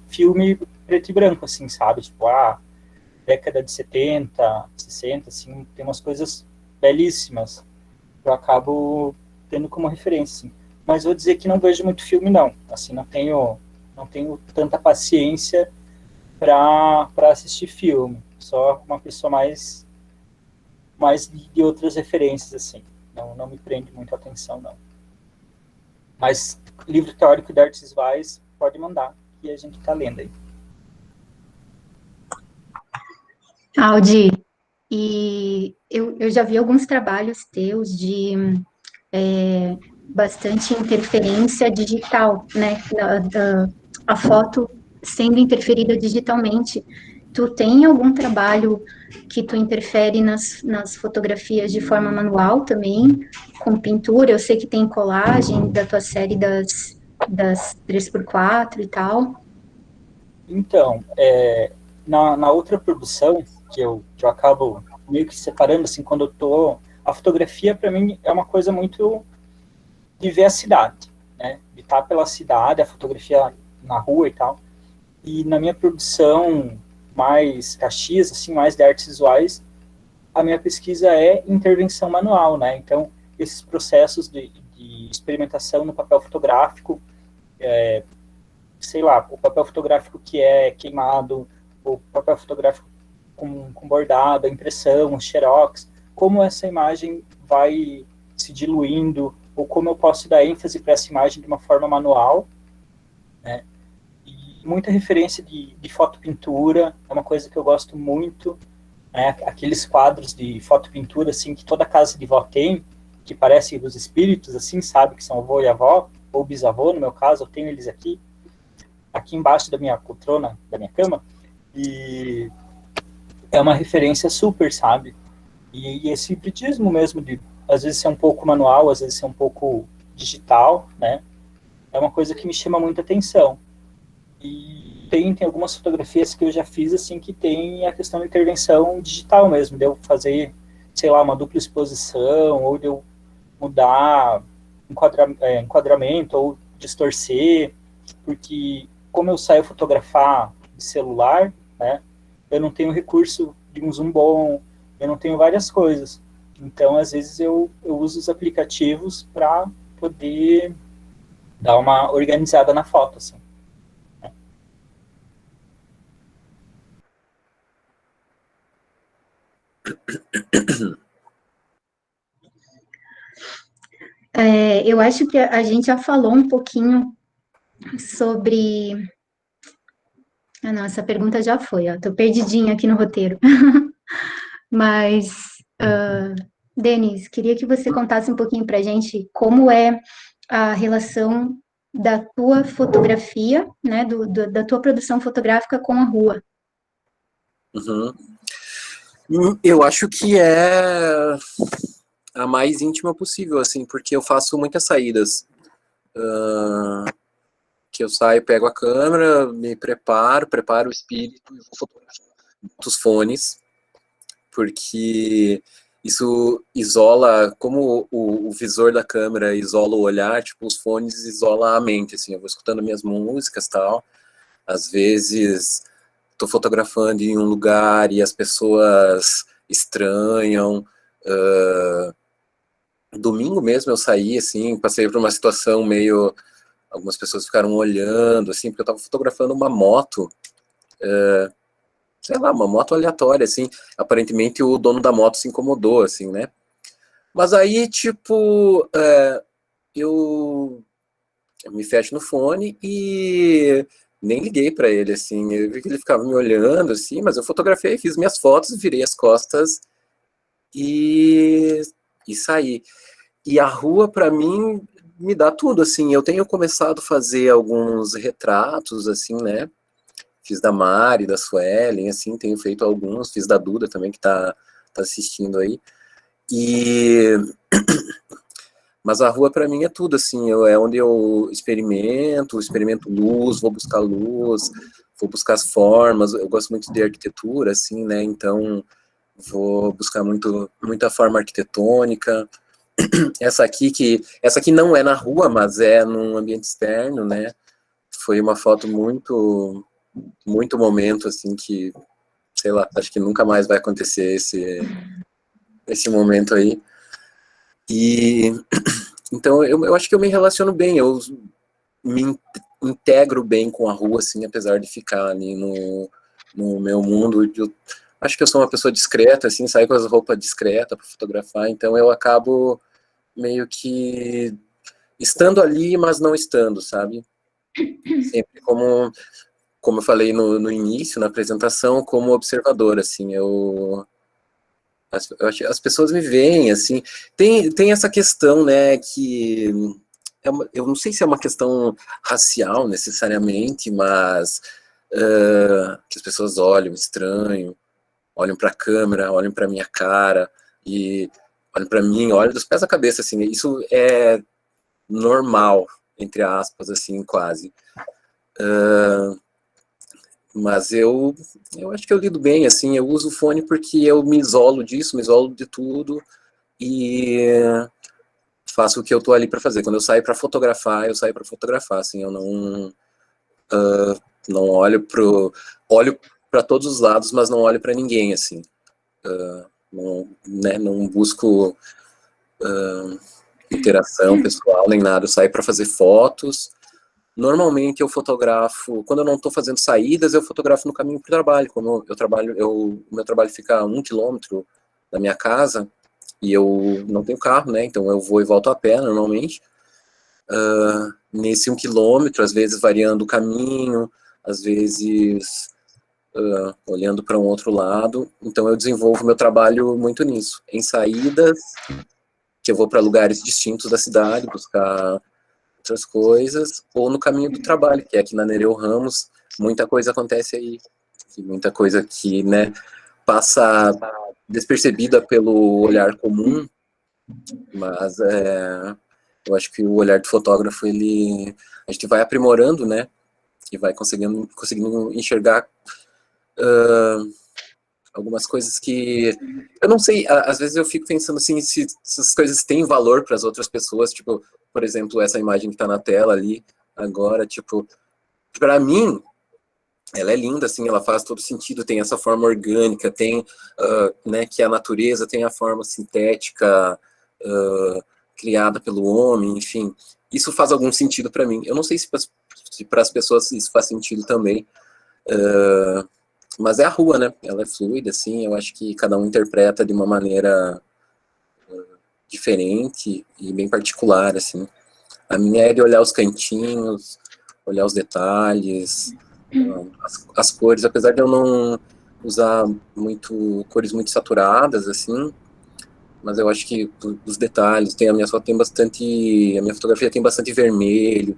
filme preto e branco, assim, sabe? Tipo, década de 70, 60, assim, tem umas coisas belíssimas que eu acabo tendo como referência, assim. Mas vou dizer que não vejo muito filme, não. Assim, não tenho tanta paciência para assistir filme. Sou uma pessoa mais de outras referências, assim. Não me prende muito a atenção, não. Mas livro teórico de artes visuais, pode mandar, que a gente está lendo aí. Aldi, e eu já vi alguns trabalhos teus de bastante interferência digital, né? A foto sendo interferida digitalmente. Tu tem algum trabalho que tu interfere nas fotografias de forma manual também, com pintura? Eu sei que tem colagem da tua série das 3x4 e tal. Então, na outra produção, que eu acabo meio que separando, assim, quando eu tô... A fotografia, para mim, é uma coisa muito de ver a cidade, né? De estar pela cidade, a fotografia na rua e tal. E na minha produção mais Caxias, assim, mais de artes visuais, a minha pesquisa é intervenção manual, né? Então, esses processos de experimentação no papel fotográfico, sei lá, o papel fotográfico que é queimado, o papel fotográfico com bordado, a impressão, o xerox, como essa imagem vai se diluindo, ou como eu posso dar ênfase para essa imagem de uma forma manual, né? E muita referência de fotopintura, é uma coisa que eu gosto muito, né? Aqueles quadros de fotopintura, assim, que toda casa de vó tem, que parecem os espíritos, assim, sabe, que são avô e avó, ou bisavô, no meu caso, eu tenho eles aqui embaixo da minha poltrona, da minha cama, e é uma referência super, sabe? E esse hibridismo mesmo, de às vezes ser um pouco manual, às vezes ser um pouco digital, né? É uma coisa que me chama muita atenção. E tem algumas fotografias que eu já fiz, assim, que tem a questão da intervenção digital mesmo, de eu fazer, sei lá, uma dupla exposição, ou de eu mudar enquadramento, ou distorcer, porque como eu saio fotografar de celular, né, eu não tenho recurso de um zoom bom, eu não tenho várias coisas. Então, às vezes, eu uso os aplicativos para poder dar uma organizada na foto, assim. Eu acho que a gente já falou um pouquinho sobre... Ah, não, essa pergunta já foi, ó, tô perdidinha aqui no roteiro. Mas, Denise, queria que você contasse um pouquinho pra gente como é a relação da tua fotografia, né, da tua produção fotográfica com a rua. Uhum. Eu acho que é a mais íntima possível, assim, porque eu faço muitas saídas. Que eu saio, pego a câmera, me preparo o espírito e vou fotografar os fones, porque isso isola, como o visor da câmera isola o olhar, tipo, os fones isola a mente, assim, eu vou escutando minhas músicas e tal, às vezes tô fotografando em um lugar e as pessoas estranham. Domingo mesmo eu saí, assim, passei por uma situação meio... Algumas pessoas ficaram olhando, assim, porque eu tava fotografando uma moto, sei lá, uma moto aleatória, assim. Aparentemente o dono da moto se incomodou, assim, né? Mas aí, tipo, eu me fecho no fone e nem liguei pra ele, assim. Eu vi que ele ficava me olhando, assim, mas eu fotografei, fiz minhas fotos, virei as costas e saí. E a rua, pra mim, me dá tudo, assim. Eu tenho começado a fazer alguns retratos, assim, né? Fiz da Mari, da Suelen, assim, tenho feito alguns. Fiz da Duda também, que tá assistindo aí. Mas a rua, pra mim, é tudo, assim. É onde eu experimento luz, vou buscar as formas. Eu gosto muito de arquitetura, assim, né? Então, vou buscar muita forma arquitetônica. Essa aqui não é na rua, mas é num ambiente externo, né? Foi uma foto muito momento, assim, que, sei lá, acho que nunca mais vai acontecer esse momento aí. E, então, eu acho que eu me relaciono bem, eu me integro bem com a rua, assim, apesar de ficar ali no meu mundo. Eu acho que eu sou uma pessoa discreta, assim, saio com as roupas discretas para fotografar, então eu acabo meio que estando ali, mas não estando, sabe? Sempre como eu falei no início, na apresentação, como observador, assim, as pessoas me veem, assim, tem essa questão, né, que eu não sei se é uma questão racial, necessariamente, mas que as pessoas olham estranho, olham para a câmera, olham para minha cara, e olham para mim, olham dos pés à cabeça, assim, isso é normal, entre aspas, assim, quase. Mas eu acho que eu lido bem, assim, eu uso o fone porque eu me isolo disso, me isolo de tudo, e faço o que eu tô ali para fazer. Quando eu saio para fotografar, assim, eu não olho para todos os lados, mas não olho para ninguém, assim. Não busco interação pessoal nem nada, eu saio para fazer fotos. Normalmente eu fotografo, quando eu não estou fazendo saídas, eu fotografo no caminho para o trabalho. Como o meu trabalho fica a 1 quilômetro da minha casa, e eu não tenho carro, né, então eu vou e volto a pé, normalmente. Nesse 1 quilômetro, às vezes variando o caminho, às vezes olhando para um outro lado. Então eu desenvolvo meu trabalho muito nisso, em saídas, que eu vou para lugares distintos da cidade, buscar outras coisas, ou no caminho do trabalho, que é aqui na Nereu Ramos, muita coisa acontece aí, muita coisa que, né, passa despercebida pelo olhar comum, mas eu acho que o olhar do fotógrafo, a gente vai aprimorando, né, e vai conseguindo enxergar algumas coisas que, eu não sei, às vezes eu fico pensando assim, se essas coisas têm valor para as outras pessoas, tipo, por exemplo, essa imagem que está na tela ali, agora, tipo, para mim, ela é linda, assim, ela faz todo sentido, tem essa forma orgânica, tem, né, que a natureza tem a forma sintética, criada pelo homem, enfim, isso faz algum sentido para mim. Eu não sei se para as pessoas isso faz sentido também, mas é a rua, né, ela é fluida, assim, eu acho que cada um interpreta de uma maneira diferente e bem particular, assim. A minha é de olhar os cantinhos, olhar os detalhes, as cores, apesar de eu não usar cores muito saturadas, assim, mas eu acho que os detalhes, a minha fotografia tem bastante vermelho,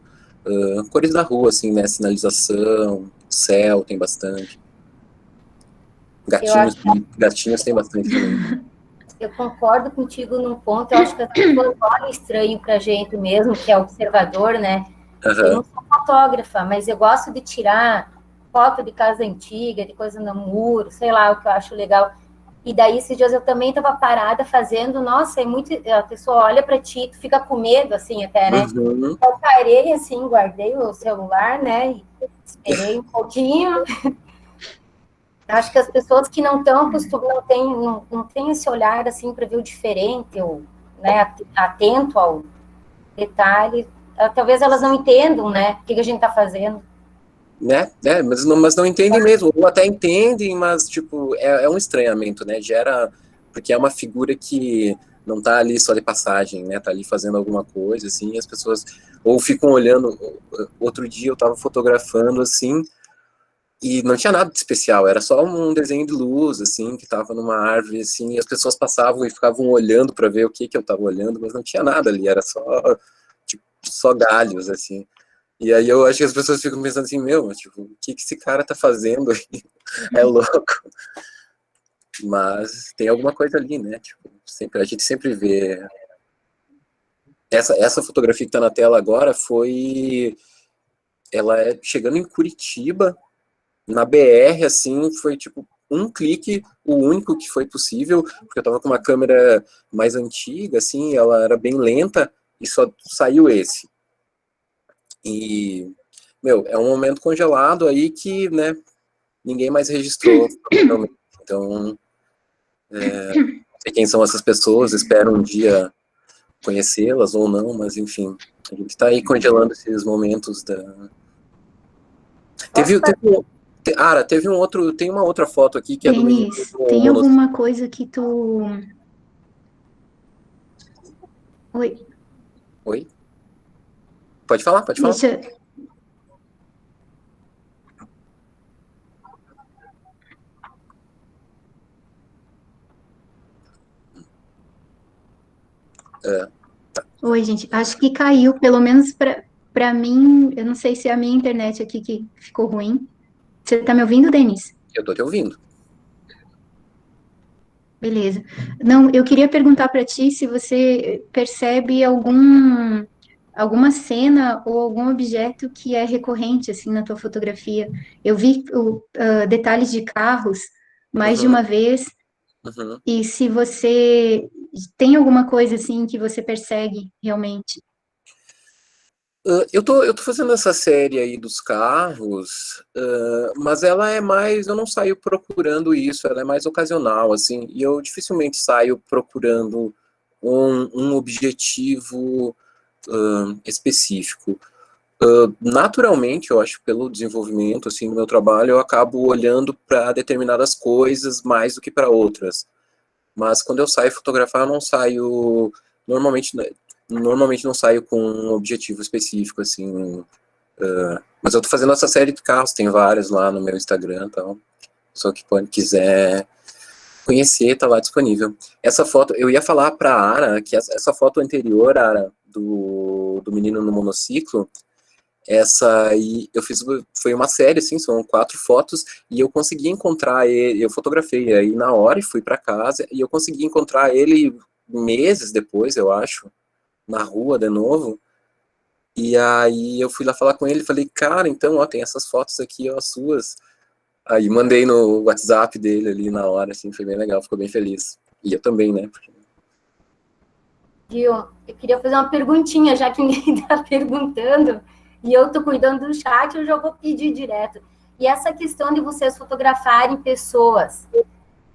cores da rua, assim, né, sinalização, céu tem bastante, gatinhos tem bastante também. Eu concordo contigo num ponto, eu acho que as pessoas olham estranho pra gente mesmo, que é observador, né? Eu não sou fotógrafa, mas eu gosto de tirar foto de casa antiga, de coisa no muro, sei lá, o que eu acho legal. E daí, esses dias eu também estava parada fazendo, nossa, a pessoa olha para ti, tu fica com medo, assim, até, né? Uhum. Eu parei, assim, guardei o celular, né, e esperei um pouquinho. Acho que as pessoas que não estão acostumadas, não têm esse olhar, assim, para ver o diferente, ou, né, atento ao detalhe, talvez elas não entendam, né, o que a gente está fazendo. Né, mas não entendem mesmo, ou até entendem, mas, tipo, é um estranhamento, né, porque é uma figura que não tá ali só de passagem, né, tá ali fazendo alguma coisa, assim, e as pessoas ou ficam olhando. Outro dia eu tava fotografando, assim, e não tinha nada de especial, era só um desenho de luz, assim, que tava numa árvore, assim, e as pessoas passavam e ficavam olhando para ver o que eu tava olhando, mas não tinha nada ali, era só, tipo, só galhos, assim. E aí eu acho que as pessoas ficam pensando assim, tipo, o que esse cara tá fazendo aí? É louco. Mas tem alguma coisa ali, né? Tipo, a gente sempre vê. Essa fotografia que tá na tela agora ela é chegando em Curitiba, na BR, assim, foi tipo um clique, o único que foi possível, porque eu tava com uma câmera mais antiga, assim, ela era bem lenta, e só saiu esse. E, é um momento congelado aí que, né, ninguém mais registrou, provavelmente. Então, não sei quem são essas pessoas, espero um dia conhecê-las ou não, mas enfim, a gente tá aí congelando esses momentos da... Teve um outro, tem uma outra foto aqui que é do menino. Denis, tem alguma coisa que tu... Oi? Oi? Pode falar, pode falar. Deixa... Oi, gente, acho que caiu, pelo menos para mim, eu não sei se é a minha internet aqui que ficou ruim. Você tá me ouvindo, Denis? Eu tô te ouvindo. Beleza. Não, eu queria perguntar para ti se você percebe alguma cena ou algum objeto que é recorrente, assim, na tua fotografia. Eu vi detalhes de carros mais de uma vez, e se você tem alguma coisa, assim, que você persegue realmente. Eu tô fazendo essa série aí dos carros, mas ela é mais, eu não saio procurando isso, ela é mais ocasional, assim, e eu dificilmente saio procurando um objetivo específico. Naturalmente, eu acho, pelo desenvolvimento, assim, do meu trabalho, eu acabo olhando para determinadas coisas mais do que para outras. mas quando eu saio fotografar, eu não saio, normalmente não saio com um objetivo específico, assim, mas eu tô fazendo essa série de carros, tem várias lá no meu Instagram, então, só que quiser conhecer, tá lá disponível. Essa foto, eu ia falar pra Ara, que essa foto anterior, Ara, do menino no monociclo, essa aí, eu fiz, foi uma série, assim, são 4 fotos, e eu consegui encontrar ele, eu fotografei aí na hora e fui pra casa, e eu consegui encontrar ele meses depois, eu acho, na rua de novo, e aí eu fui lá falar com ele, falei, cara, então, ó, tem essas fotos aqui, ó, suas. Aí mandei no WhatsApp dele ali na hora, assim, foi bem legal, ficou bem feliz. E eu também, né? Viu? Eu queria fazer uma perguntinha, já que ninguém está perguntando, e eu estou cuidando do chat, eu já vou pedir direto. E essa questão de vocês fotografarem pessoas,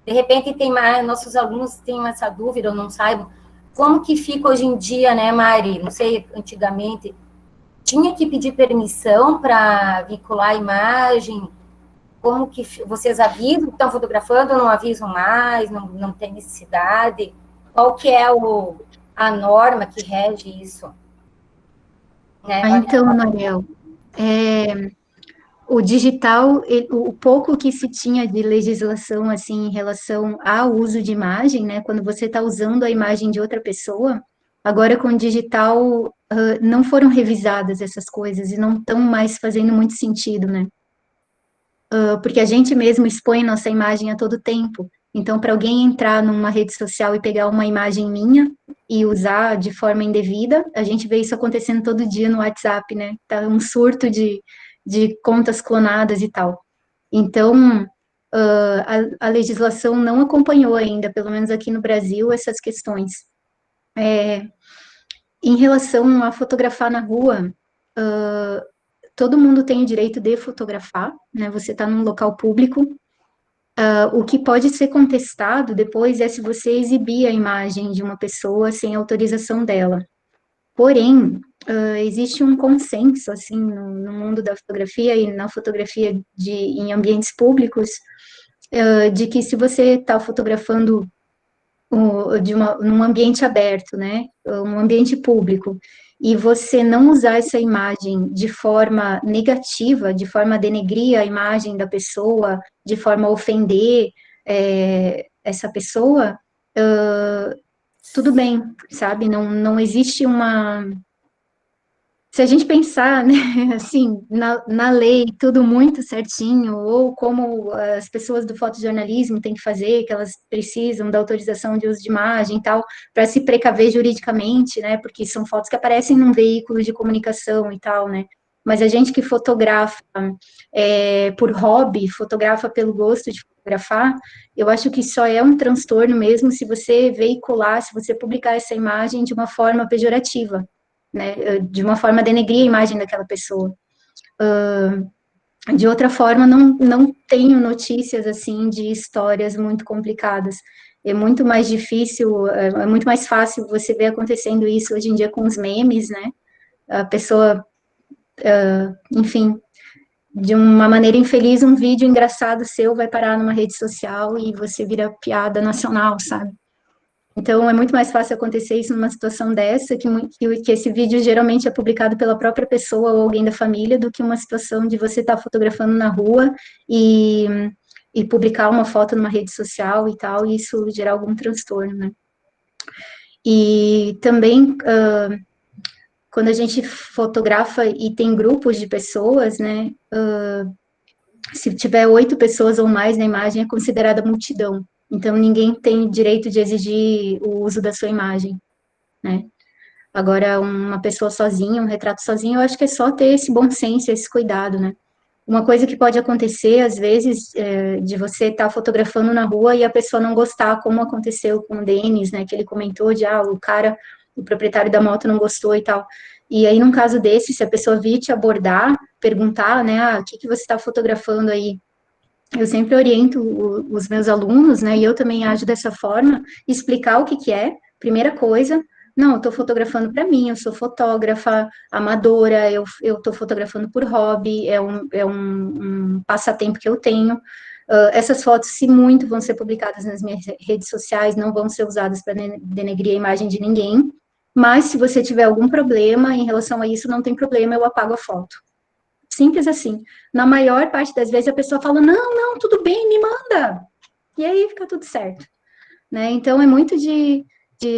de repente tem mais, nossos alunos têm essa dúvida ou não saibam, como que fica hoje em dia, né, Mari? Não sei, antigamente, tinha que pedir permissão para vincular a imagem? Como que vocês avisam que estão fotografando ou não avisam mais? Não tem necessidade? Qual que é a norma que rege isso? Né? Então, Mariel, o digital, o pouco que se tinha de legislação, assim, em relação ao uso de imagem, né, quando você está usando a imagem de outra pessoa, agora com o digital, não foram revisadas essas coisas e não estão mais fazendo muito sentido, né? Porque a gente mesmo expõe nossa imagem a todo tempo. Então, para alguém entrar numa rede social e pegar uma imagem minha e usar de forma indevida, a gente vê isso acontecendo todo dia no WhatsApp, né? Tá um surto de contas clonadas e tal. Então, a legislação não acompanhou ainda, pelo menos aqui no Brasil, essas questões. Em relação a fotografar na rua, todo mundo tem o direito de fotografar, né? Você está num local público. O que pode ser contestado depois é se você exibir a imagem de uma pessoa sem autorização dela. Porém, existe um consenso, assim, no mundo da fotografia e na fotografia em ambientes públicos, de que se você está fotografando num ambiente aberto, né, um ambiente público, e você não usar essa imagem de forma negativa, de forma a denegrir a imagem da pessoa, de forma a ofender essa pessoa, tudo bem, sabe? Não existe uma... Se a gente pensar, né, assim, na lei, tudo muito certinho, ou como as pessoas do fotojornalismo têm que fazer, que elas precisam da autorização de uso de imagem e tal, para se precaver juridicamente, né, porque são fotos que aparecem num veículo de comunicação e tal, né, mas a gente que fotografa por hobby, fotografa pelo gosto de fotografar, eu acho que só é um transtorno mesmo se você veicular, se você publicar essa imagem de uma forma pejorativa, né, de uma forma a denegrir a imagem daquela pessoa. De outra forma, não tenho notícias, assim, de histórias muito complicadas. É muito mais difícil, é muito mais fácil você ver acontecendo isso hoje em dia com os memes, né? A pessoa, enfim, de uma maneira infeliz, um vídeo engraçado seu vai parar numa rede social e você vira piada nacional, sabe? Então, é muito mais fácil acontecer isso numa situação dessa, que esse vídeo geralmente é publicado pela própria pessoa ou alguém da família, do que uma situação de você estar fotografando na rua e publicar uma foto numa rede social e tal, e isso gerar algum transtorno, né? E também, quando a gente fotografa e tem grupos de pessoas, né, se tiver 8 pessoas ou mais na imagem, é considerada multidão. Então, ninguém tem direito de exigir o uso da sua imagem, né? Agora, uma pessoa sozinha, um retrato sozinho, eu acho que é só ter esse bom senso, esse cuidado, né? Uma coisa que pode acontecer, às vezes, de você estar fotografando na rua e a pessoa não gostar, como aconteceu com o Denis, né? Que ele comentou de, o proprietário da moto não gostou e tal. E aí, num caso desse, se a pessoa vir te abordar, perguntar, né? O que você está fotografando aí? Eu sempre oriento os meus alunos, né, e eu também ajo dessa forma, explicar o que é, primeira coisa, não, eu estou fotografando para mim, eu sou fotógrafa amadora, eu estou fotografando por hobby, é um passatempo que eu tenho, Essas fotos, se muito, vão ser publicadas nas minhas redes sociais, não vão ser usadas para denegrir a imagem de ninguém, mas se você tiver algum problema em relação a isso, não tem problema, eu apago a foto. Simples assim. Na maior parte das vezes a pessoa fala, não, tudo bem, me manda. E aí fica tudo certo. Né? Então é muito de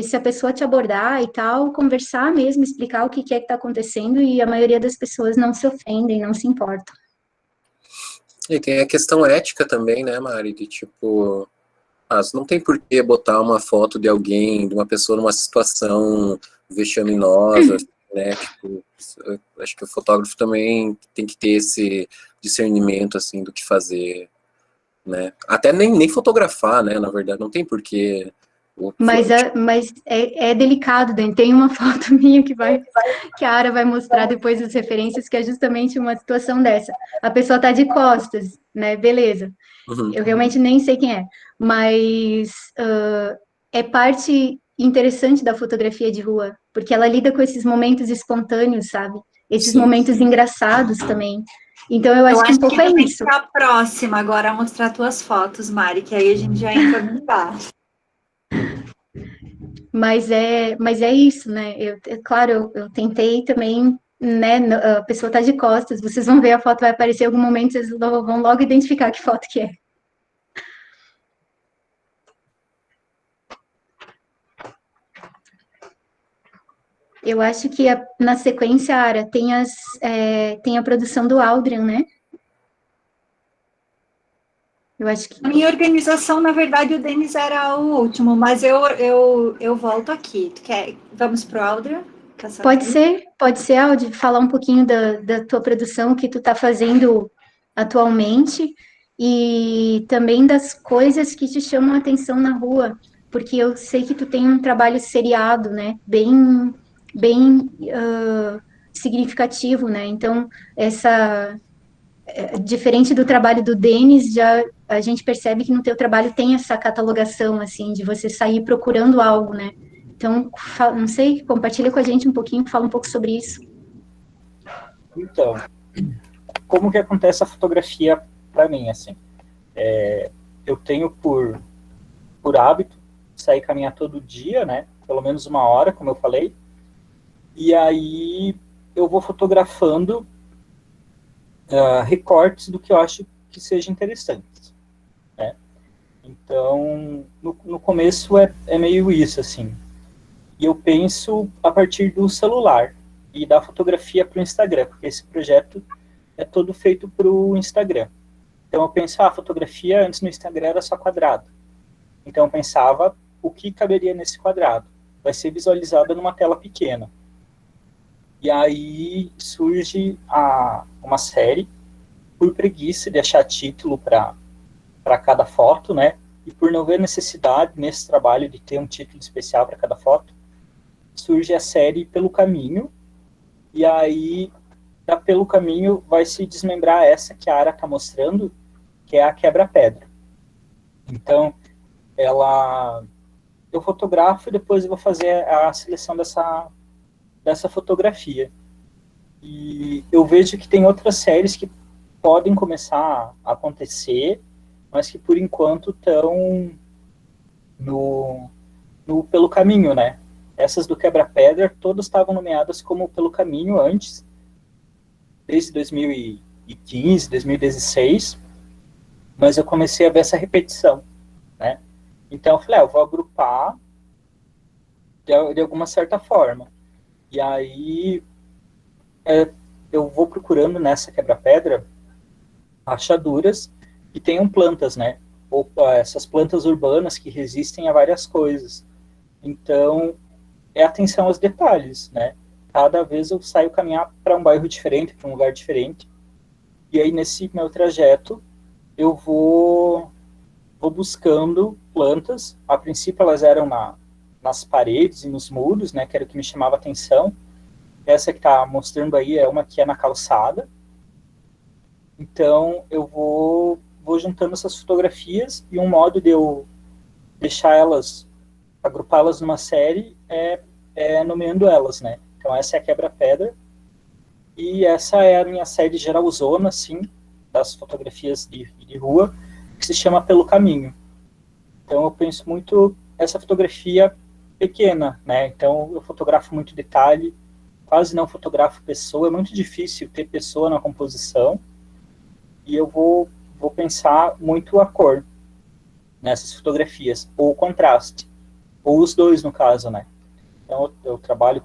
se a pessoa te abordar e tal, conversar mesmo, explicar o que é que está acontecendo, e a maioria das pessoas não se ofendem, não se importam. E tem a questão ética também, né, Mari, de tipo, você não tem por que botar uma foto de alguém, de uma pessoa numa situação vexaminosa, né, tipo, acho que o fotógrafo também tem que ter esse discernimento, assim, do que fazer, né, até nem fotografar, né, na verdade, não tem por que. Mas é delicado, Dani. Tem uma foto minha que a Ara vai mostrar depois as referências, que é justamente uma situação dessa. A pessoa tá de costas, né? Beleza. Uhum. Eu realmente nem sei quem é, mas é parte interessante da fotografia de rua, porque ela lida com esses momentos espontâneos, sabe? Esses momentos engraçados também. Então, eu acho que um pouco é tem que isso. ser a próxima agora a mostrar tuas fotos, Mari, que aí a gente já entra no embate. Mas é isso, né? Claro, eu tentei também, né? A pessoa tá de costas, vocês vão ver, a foto vai aparecer em algum momento, vocês vão logo identificar que foto que é. Eu acho que na sequência, Ara, tem a produção do Aldrin, né? Eu acho que... A minha organização, na verdade, o Denis era o último, mas eu volto aqui. Vamos para o Aldrin? Pode ser, Aldi, falar um pouquinho da tua produção, o que tu tá fazendo atualmente, e também das coisas que te chamam a atenção na rua, porque eu sei que tu tem um trabalho seriado, né, bem significativo, né, então, diferente do trabalho do Denis, já a gente percebe que no teu trabalho tem essa catalogação, assim, de você sair procurando algo, né. Então, não sei, compartilha com a gente um pouquinho, fala um pouco sobre isso. Então, como que acontece a fotografia para mim, assim? Eu tenho por hábito sair caminhar todo dia, né? Pelo menos 1 hora, como eu falei. E aí eu vou fotografando recortes do que eu acho que seja interessante, né? Então, no começo é meio isso, assim. E eu penso a partir do celular e da fotografia para o Instagram, porque esse projeto é todo feito para o Instagram. Então eu penso, a fotografia antes no Instagram era só quadrado. Então eu pensava, o que caberia nesse quadrado? Vai ser visualizado numa tela pequena. E aí surge uma série, por preguiça de achar título para cada foto, né? E por não ver necessidade nesse trabalho de ter um título especial para cada foto, surge a série Pelo Caminho, e aí Pelo Caminho vai se desmembrar essa que a Ara está mostrando, que é a quebra-pedra. Então, eu fotografo e depois eu vou fazer a seleção dessa fotografia. E eu vejo que tem outras séries que podem começar a acontecer, mas que por enquanto estão no Pelo Caminho, né? Essas do Quebra-Pedra, todas estavam nomeadas como Pelo Caminho antes, desde 2015, 2016, mas eu comecei a ver essa repetição, né? Então eu falei, eu vou agrupar de alguma certa forma. E aí eu vou procurando nessa Quebra-Pedra achaduras que tenham plantas, né? Ou essas plantas urbanas que resistem a várias coisas. Então, é atenção aos detalhes, né? Cada vez eu saio caminhar para um bairro diferente, para um lugar diferente. E aí, nesse meu trajeto, eu vou buscando plantas. A princípio, elas eram nas paredes e nos muros, né? Que era o que me chamava a atenção. Essa que está mostrando aí é uma que é na calçada. Então, eu vou juntando essas fotografias, e um modo de eu deixar elas, agrupá-las numa série, é nomeando elas, né? Então, essa é a Quebra-Pedra, e essa é a minha série geralzona, assim, das fotografias de rua, que se chama Pelo Caminho. Então eu penso muito essa fotografia pequena, né? Então eu fotografo muito detalhe, quase não fotografo pessoa, é muito difícil ter pessoa na composição, e eu vou pensar muito a cor nessas fotografias, ou o contraste, ou os dois no caso, né? Então eu trabalho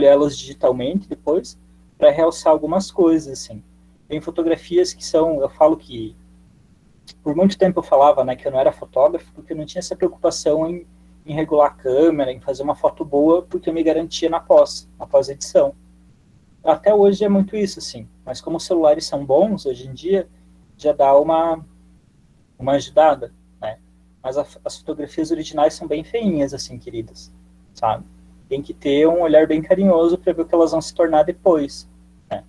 elas digitalmente depois, para realçar algumas coisas, assim. Tem fotografias que são, eu falo que, por muito tempo eu falava, né, que eu não era fotógrafo, porque eu não tinha essa preocupação em regular a câmera, em fazer uma foto boa, porque eu me garantia na pós-edição. Até hoje é muito isso, assim, mas como os celulares são bons, hoje em dia, já dá uma ajudada, né? Mas as fotografias originais são bem feinhas, assim, queridas, sabe? Tem que ter um olhar bem carinhoso para ver o que elas vão se tornar depois, né?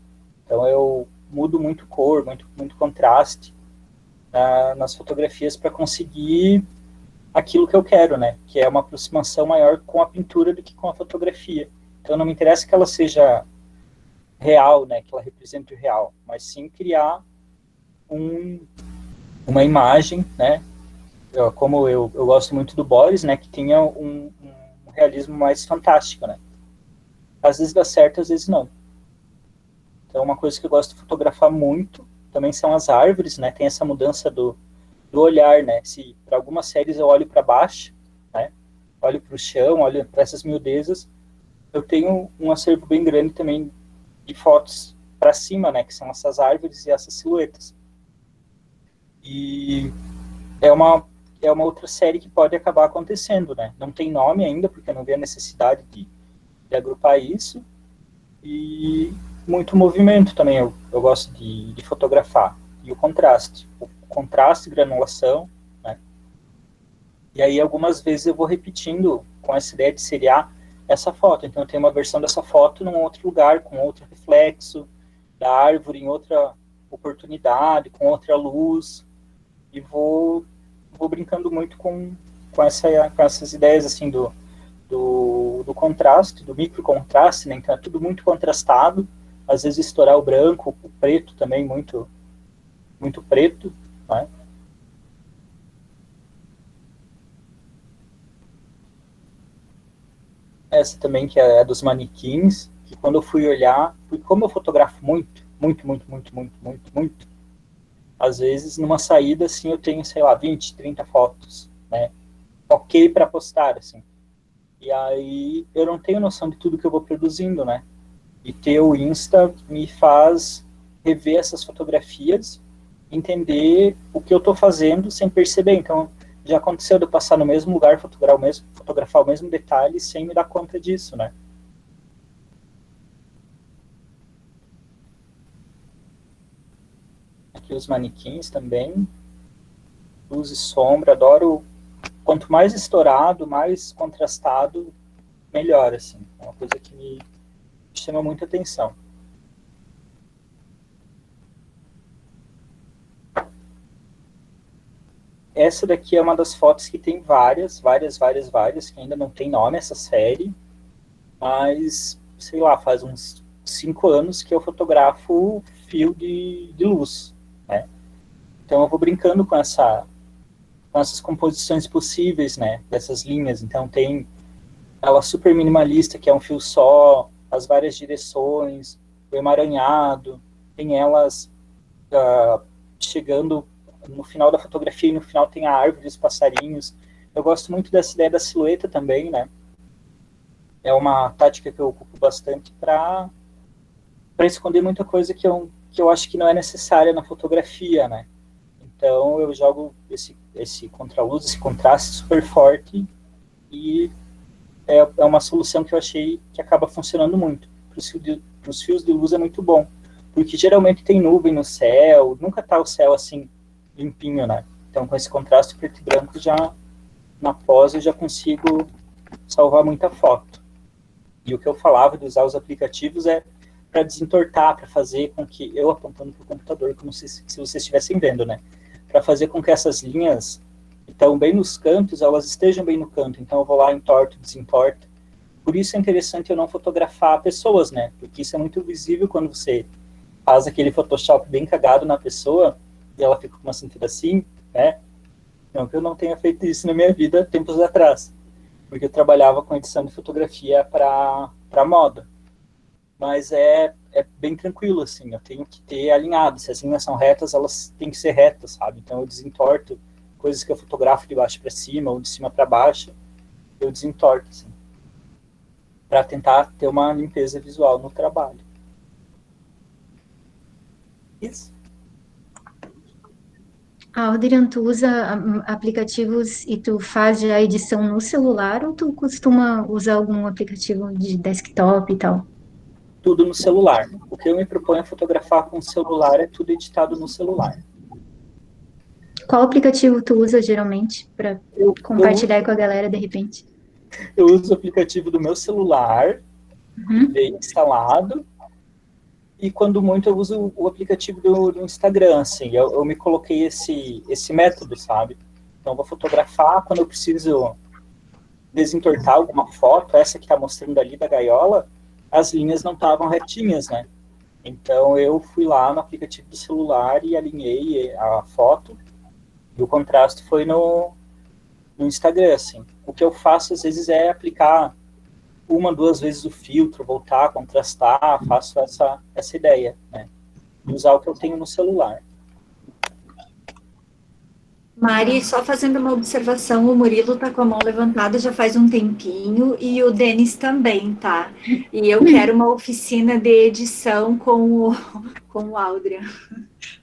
Então eu mudo muito cor, muito contraste nas fotografias para conseguir aquilo que eu quero, né? Que é uma aproximação maior com a pintura do que com a fotografia. Então não me interessa que ela seja real, né? Que ela represente o real, mas sim criar uma imagem, né? Como eu gosto muito do Boris, né? Que tenha um realismo mais fantástico, né? Às vezes dá certo, às vezes não. Então uma coisa que eu gosto de fotografar muito também são as árvores, né? Tem essa mudança do olhar, né? Se para algumas séries eu olho para baixo, né? Olho para o chão, olho para essas miudezas, eu tenho um acervo bem grande também de fotos para cima, né? Que são essas árvores e essas silhuetas. E é uma outra série que pode acabar acontecendo, né? Não tem nome ainda, porque eu não vi a necessidade de agrupar isso. E muito movimento também, eu gosto de fotografar. E o contraste. O contraste, granulação, né? E aí algumas vezes eu vou repetindo com essa ideia de seriar essa foto. Então eu tenho uma versão dessa foto num outro lugar, com outro reflexo da árvore, em outra oportunidade, com outra luz. E vou brincando muito com essas ideias assim do contraste, do microcontraste, né? Então é tudo muito contrastado, às vezes estourar o branco, o preto também muito preto, né? Essa também que é dos manequins, que quando eu fui olhar, porque como eu fotografo muito, às vezes numa saída assim eu tenho, sei lá, 20, 30 fotos, né? Ok para postar, assim. E aí eu não tenho noção de tudo que eu vou produzindo, né? E ter o Insta me faz rever essas fotografias, entender o que eu estou fazendo sem perceber. Então, já aconteceu de eu passar no mesmo lugar, fotografar o mesmo detalhe sem me dar conta disso, né? Aqui os manequins também, luz e sombra, adoro. Quanto mais estourado, mais contrastado, melhor, assim. É uma coisa que me chama muita atenção. Essa daqui é uma das fotos que tem várias, que ainda não tem nome essa série, mas, sei lá, faz uns 5 anos que eu fotografo fio de luz, né? Então eu vou brincando com essas composições possíveis, né, dessas linhas. Então tem ela super minimalista, que é um fio só, as várias direções, o emaranhado, tem elas chegando no final da fotografia, e no final tem a árvore, os passarinhos. Eu gosto muito dessa ideia da silhueta também, né? É uma tática que eu ocupo bastante para esconder muita coisa que eu acho que não é necessária na fotografia, né? Então eu jogo esse contraluz, esse contraste super forte, e é uma solução que eu achei que acaba funcionando muito. Para os fios de luz é muito bom, porque geralmente tem nuvem no céu, nunca tá o céu assim limpinho, né? Então com esse contraste preto e branco, já na pós eu já consigo salvar muita foto. E o que eu falava de usar os aplicativos é para desentortar, para fazer com que, eu apontando para o computador, como se vocês estivessem vendo, né? Para fazer com que essas linhas que estão bem nos cantos, elas estejam bem no canto. Então eu vou lá, entorto, desentorto. Por isso é interessante eu não fotografar pessoas, né? Porque isso é muito visível quando você faz aquele Photoshop bem cagado na pessoa, e ela fica com uma cintura assim, né? Não que eu não tenha feito isso na minha vida tempos atrás, porque eu trabalhava com edição de fotografia para moda. Mas é bem tranquilo, assim, eu tenho que ter alinhado. Se as linhas são retas, elas têm que ser retas, sabe? Então eu desentorto coisas que eu fotografo de baixo para cima ou de cima para baixo, eu desentorto, assim, para tentar ter uma limpeza visual no trabalho. Isso. Aldrian, tu usa aplicativos e tu faz já a edição no celular ou tu costuma usar algum aplicativo de desktop e tal? Tudo no celular. O que eu me proponho a fotografar com o celular é tudo editado no celular. Qual aplicativo tu usa geralmente para compartilhar com a galera de repente? Eu uso o aplicativo do meu celular, bem instalado, e quando muito eu uso o aplicativo do Instagram, assim, eu me coloquei esse método, sabe? Então eu vou fotografar quando eu preciso desentortar alguma foto, essa que tá mostrando ali da gaiola, as linhas não estavam retinhas, né? Então eu fui lá no aplicativo do celular e alinhei a foto, e o contraste foi no Instagram, assim. O que eu faço às vezes é aplicar 1, 2 vezes o filtro, voltar, contrastar, faço essa ideia, né? E usar o que eu tenho no celular. Mari, só fazendo uma observação, o Murilo tá com a mão levantada já faz um tempinho e o Denis também, tá? E eu quero uma oficina de edição com o Aldrian.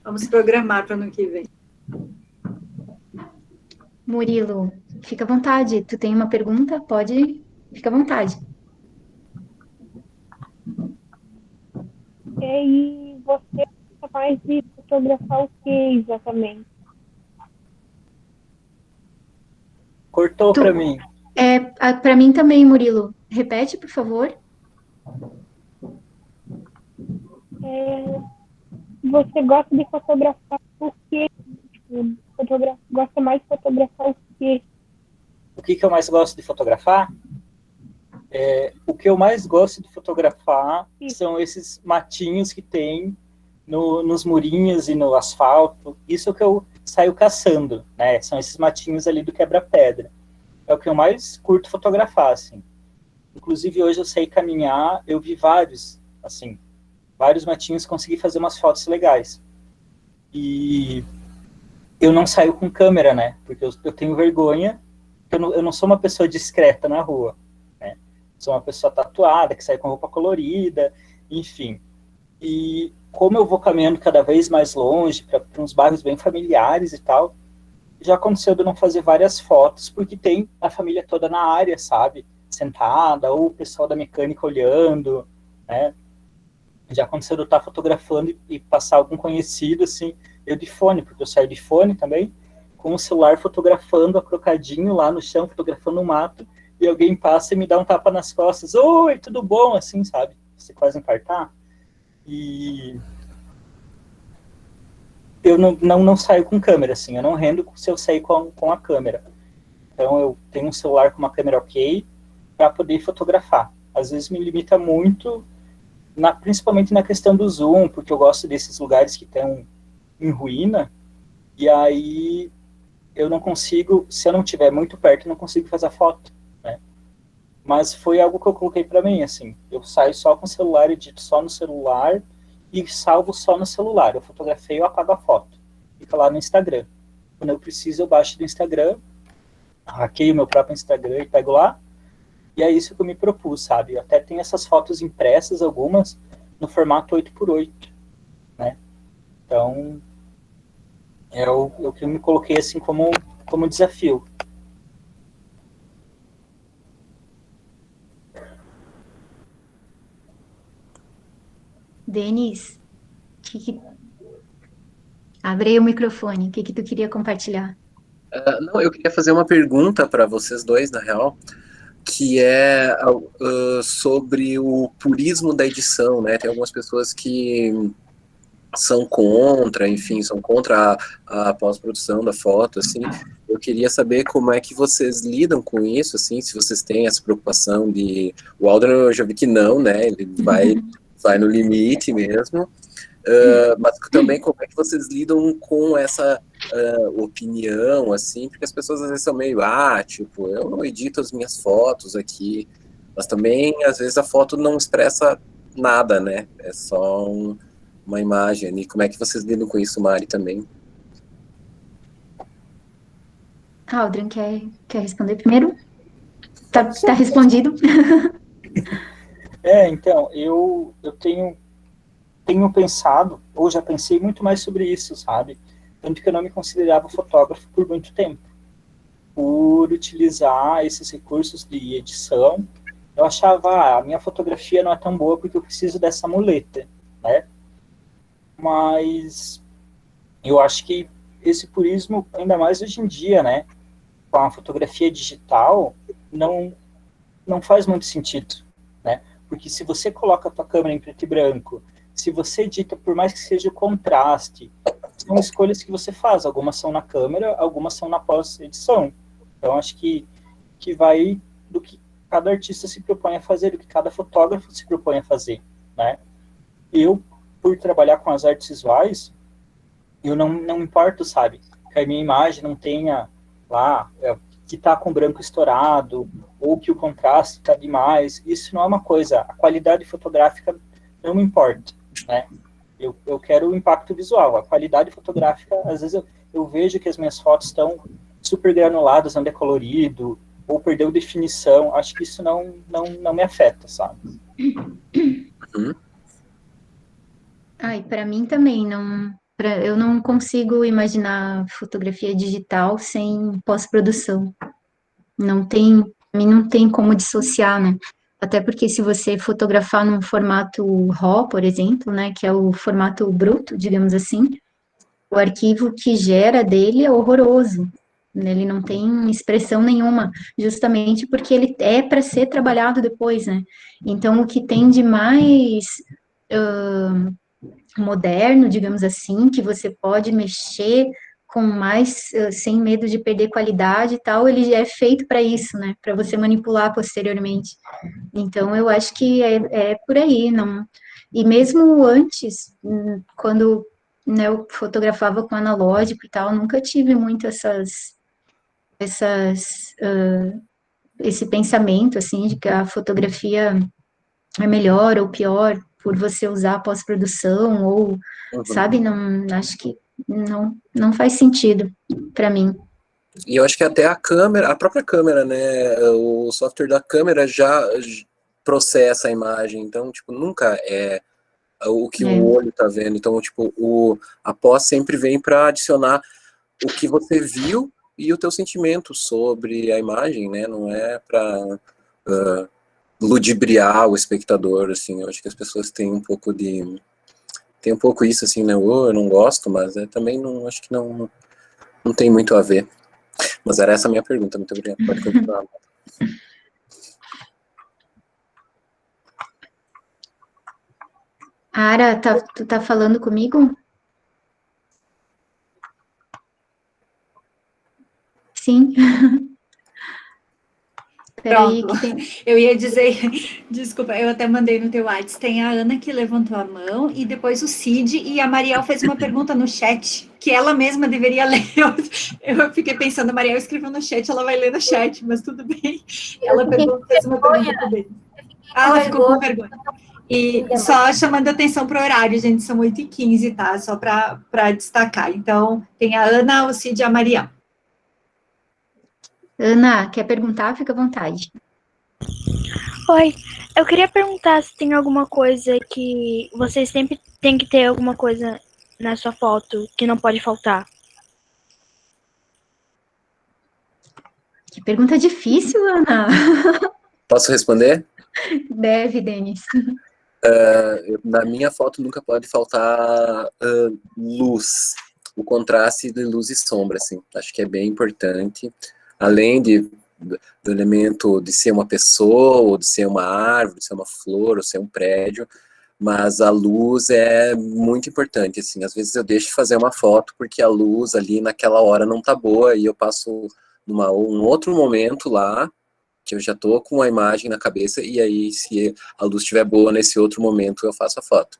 Vamos programar para o ano que vem. Murilo, fica à vontade. Tu tem uma pergunta? Pode, fica à vontade. E você é capaz de fotografar o que exatamente? Cortou para mim. Para mim também, Murilo. Repete, por favor. Você gosta de fotografar o que? Gosta mais de fotografar o que? O que eu mais gosto de fotografar? O que eu mais gosto de fotografar são esses matinhos que tem nos murinhos e no asfalto. Isso é o que eu saio caçando, né? São esses matinhos ali do quebra-pedra. É o que eu mais curto fotografar, assim. Inclusive, hoje eu saí caminhar, eu vi vários matinhos, consegui fazer umas fotos legais. E eu não saio com câmera, né? Porque eu tenho vergonha, eu não sou uma pessoa discreta na rua, né? Sou uma pessoa tatuada, que sai com roupa colorida, enfim. E como eu vou caminhando cada vez mais longe, para uns bairros bem familiares e tal, já aconteceu de eu não fazer várias fotos, porque tem a família toda na área, sabe? Sentada, ou o pessoal da mecânica olhando, né? Já aconteceu de eu estar fotografando e passar algum conhecido, assim, eu de fone, porque eu saio de fone também, com o celular fotografando, acrocadinho lá no chão, fotografando o mato, e alguém passa e me dá um tapa nas costas. Oi, tudo bom? Assim, sabe? Você quase infartar. E eu não saio com câmera, assim, eu não rendo se eu sair com a câmera. Então eu tenho um celular com uma câmera ok para poder fotografar. Às vezes me limita muito, principalmente na questão do zoom, porque eu gosto desses lugares que estão em ruína, e aí eu não consigo, se eu não estiver muito perto, eu não consigo fazer a foto, né? Mas foi algo que eu coloquei para mim, assim, eu saio só com o celular, edito só no celular, e salvo só no celular. Eu fotografei, eu apago a foto. Fica lá no Instagram. Quando eu preciso, eu baixo do Instagram, hackeio meu próprio Instagram e pego lá, e é isso que eu me propus, sabe? Eu até tenho essas fotos impressas, algumas, no formato 8x8, né? Então, é o que eu me coloquei, assim, como desafio. Denis, abre aí o microfone. O que tu queria compartilhar? Não, eu queria fazer uma pergunta para vocês dois, na real, que é sobre o purismo da edição, né? Tem algumas pessoas que são contra, enfim, são contra a pós-produção da foto, assim. Eu queria saber como é que vocês lidam com isso, assim, se vocês têm essa preocupação de... O Aldrin, eu já vi que não, né? Ele vai no limite mesmo. Mas também como é que vocês lidam com essa opinião, assim, porque as pessoas às vezes são meio, tipo, eu não edito as minhas fotos aqui, mas também às vezes a foto não expressa nada, né? É só uma imagem. E como é que vocês lidam com isso, Mari, também? Aldrin, quer responder primeiro? Tá respondido? Então, eu tenho pensado, ou já pensei muito mais sobre isso, sabe? Tanto que eu não me considerava fotógrafo por muito tempo. Por utilizar esses recursos de edição, eu achava, a minha fotografia não é tão boa porque eu preciso dessa muleta, né? Mas eu acho que esse purismo, ainda mais hoje em dia, né? Com a fotografia digital, não faz muito sentido, né? Porque se você coloca a tua câmera em preto e branco, se você edita, por mais que seja o contraste, são escolhas que você faz. Algumas são na câmera, algumas são na pós-edição. Então, acho que vai do que cada artista se propõe a fazer, do que cada fotógrafo se propõe a fazer, né? Eu, por trabalhar com as artes visuais, eu não me importo, sabe? Que a minha imagem não tenha lá, que tá com branco estourado, ou que o contraste tá demais. Isso não é uma coisa, a qualidade fotográfica não me importa, né? Eu quero o impacto visual, a qualidade fotográfica, às vezes eu vejo que as minhas fotos estão super granuladas, não é colorido, ou perdeu definição, acho que isso não me afeta, sabe? E para mim também, eu não consigo imaginar fotografia digital sem pós-produção. Pra mim não tem como dissociar, né? Até porque se você fotografar num formato RAW, por exemplo, né, que é o formato bruto, digamos assim, o arquivo que gera dele é horroroso. Ele não tem expressão nenhuma, justamente porque ele é para ser trabalhado depois, né? Então, o que tem de mais moderno, digamos assim, que você pode mexer com mais, sem medo de perder qualidade e tal, ele é feito para isso, né? Para você manipular posteriormente. Então, eu acho que é por aí, não. E mesmo antes, quando, né, eu fotografava com analógico e tal, nunca tive muito esse pensamento, assim, de que a fotografia é melhor ou pior por você usar pós-produção ou, sabe, não, acho que não faz sentido para mim. E eu acho que até a própria câmera, né, o software da câmera já processa a imagem, então, tipo, nunca é o que o olho tá vendo, então, tipo, a pós sempre vem para adicionar o que você viu e o teu sentimento sobre a imagem, né, não é para ludibriar o espectador, assim. Eu acho que as pessoas têm um pouco isso, assim, né, eu não gosto, mas também não, acho que não tem muito a ver. Mas era essa a minha pergunta, muito obrigado, pode continuar. Ara, tu tá falando comigo? Sim. Peraí, Pronto. Eu ia dizer, desculpa, eu até mandei no teu WhatsApp, tem a Ana que levantou a mão, e depois o Cid, e a Mariel fez uma pergunta no chat, que ela mesma deveria ler. Eu fiquei pensando, a Mariel escreveu no chat, ela vai ler no chat, mas tudo bem. Ela fez uma pergunta também. Ela ficou com vergonha. E só chamando atenção para o horário, gente, são 8h15, tá? Só para destacar. Então, tem a Ana, o Cid e a Mariel. Ana, quer perguntar? Fica à vontade. Oi, eu queria perguntar se tem alguma coisa que vocês sempre tem que ter alguma coisa na sua foto que não pode faltar. Que pergunta difícil, Ana. Posso responder? Deve, Denis. Na minha foto nunca pode faltar luz, o contraste de luz e sombra, assim. Acho que é bem importante. Além do elemento de ser uma pessoa, ou de ser uma árvore, de ser uma flor, ou ser um prédio, mas a luz é muito importante, assim. Às vezes eu deixo de fazer uma foto porque a luz ali naquela hora não tá boa e eu passo um outro momento lá, que eu já tô com a imagem na cabeça, e aí se a luz estiver boa nesse outro momento eu faço a foto.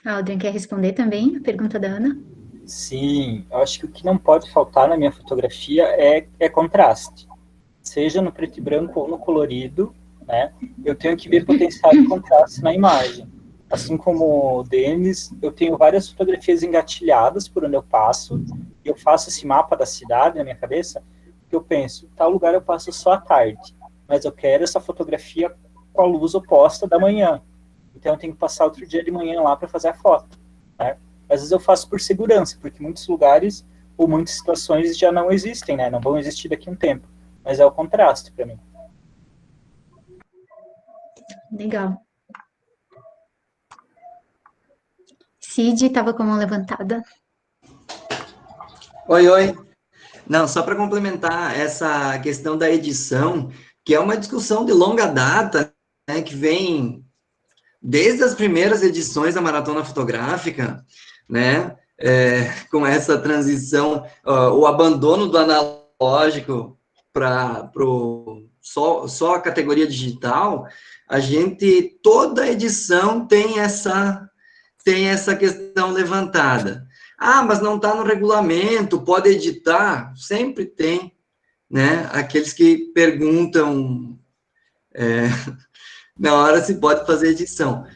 Aldrin, quer responder também a pergunta da Ana? Sim, eu acho que o que não pode faltar na minha fotografia é contraste. Seja no preto e branco ou no colorido, né? Eu tenho que ver potencial de contraste na imagem. Assim como o Denis, eu tenho várias fotografias engatilhadas por onde eu passo, e eu faço esse mapa da cidade na minha cabeça, que eu penso, tal lugar eu passo só à tarde, mas eu quero essa fotografia com a luz oposta da manhã. Então eu tenho que passar outro dia de manhã lá para fazer a foto, né? Às vezes eu faço por segurança, porque muitos lugares ou muitas situações já não existem, né? Não vão existir daqui a um tempo. Mas é o contraste para mim. Legal. Cid estava com a mão levantada. Oi, oi. Não, só para complementar essa questão da edição, que é uma discussão de longa data, né, que vem desde as primeiras edições da Maratona Fotográfica, né, com essa transição, o abandono do analógico para só a categoria digital, a gente, toda edição tem essa questão levantada. Ah, mas não está no regulamento, pode editar? Sempre tem, né? Aqueles que perguntam na hora se pode fazer edição.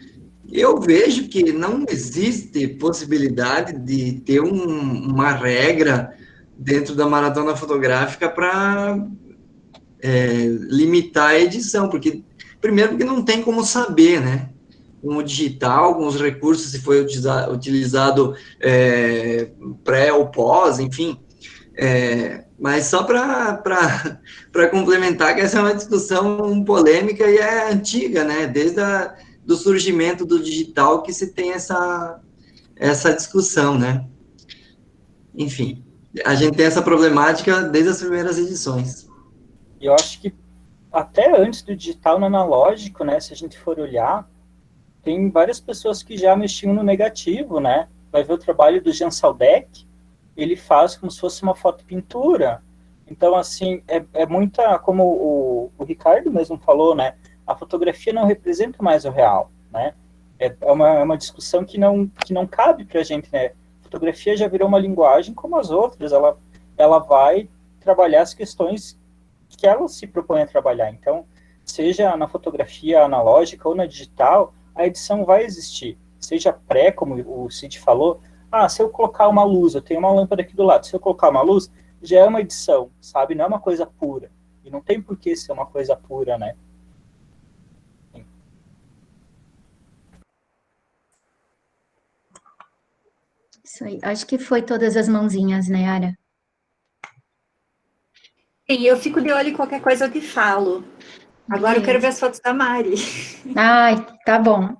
Eu vejo que não existe possibilidade de ter uma regra dentro da maratona fotográfica para limitar a edição, porque, primeiro, porque não tem como saber, né? Com o digital, com os recursos, se foi utilizado pré ou pós, enfim. Mas só para complementar, que essa é uma discussão polêmica e é antiga, né? Desde do surgimento do digital que se tem essa discussão, né? Enfim, a gente tem essa problemática desde as primeiras edições. Eu acho que até antes do digital no analógico, né? Se a gente for olhar, tem várias pessoas que já mexiam no negativo, né? Vai ver o trabalho do Jean Saldec, ele faz como se fosse uma foto-pintura. Então, assim, é muita, como o Ricardo mesmo falou, né? A fotografia não representa mais o real, né? É uma discussão que não cabe para a gente, né? A fotografia já virou uma linguagem como as outras, ela vai trabalhar as questões que ela se propõe a trabalhar. Então, seja na fotografia analógica ou na digital, a edição vai existir. Seja pré, como o Cid falou, se eu colocar uma luz, eu tenho uma lâmpada aqui do lado, se eu colocar uma luz, já é uma edição, sabe? Não é uma coisa pura. E não tem por que ser uma coisa pura, né? Isso aí. Acho que foi todas as mãozinhas, né, Ara? Sim, eu fico de olho em qualquer coisa eu te falo. Agora eu quero ver as fotos da Mari. Ai, tá bom.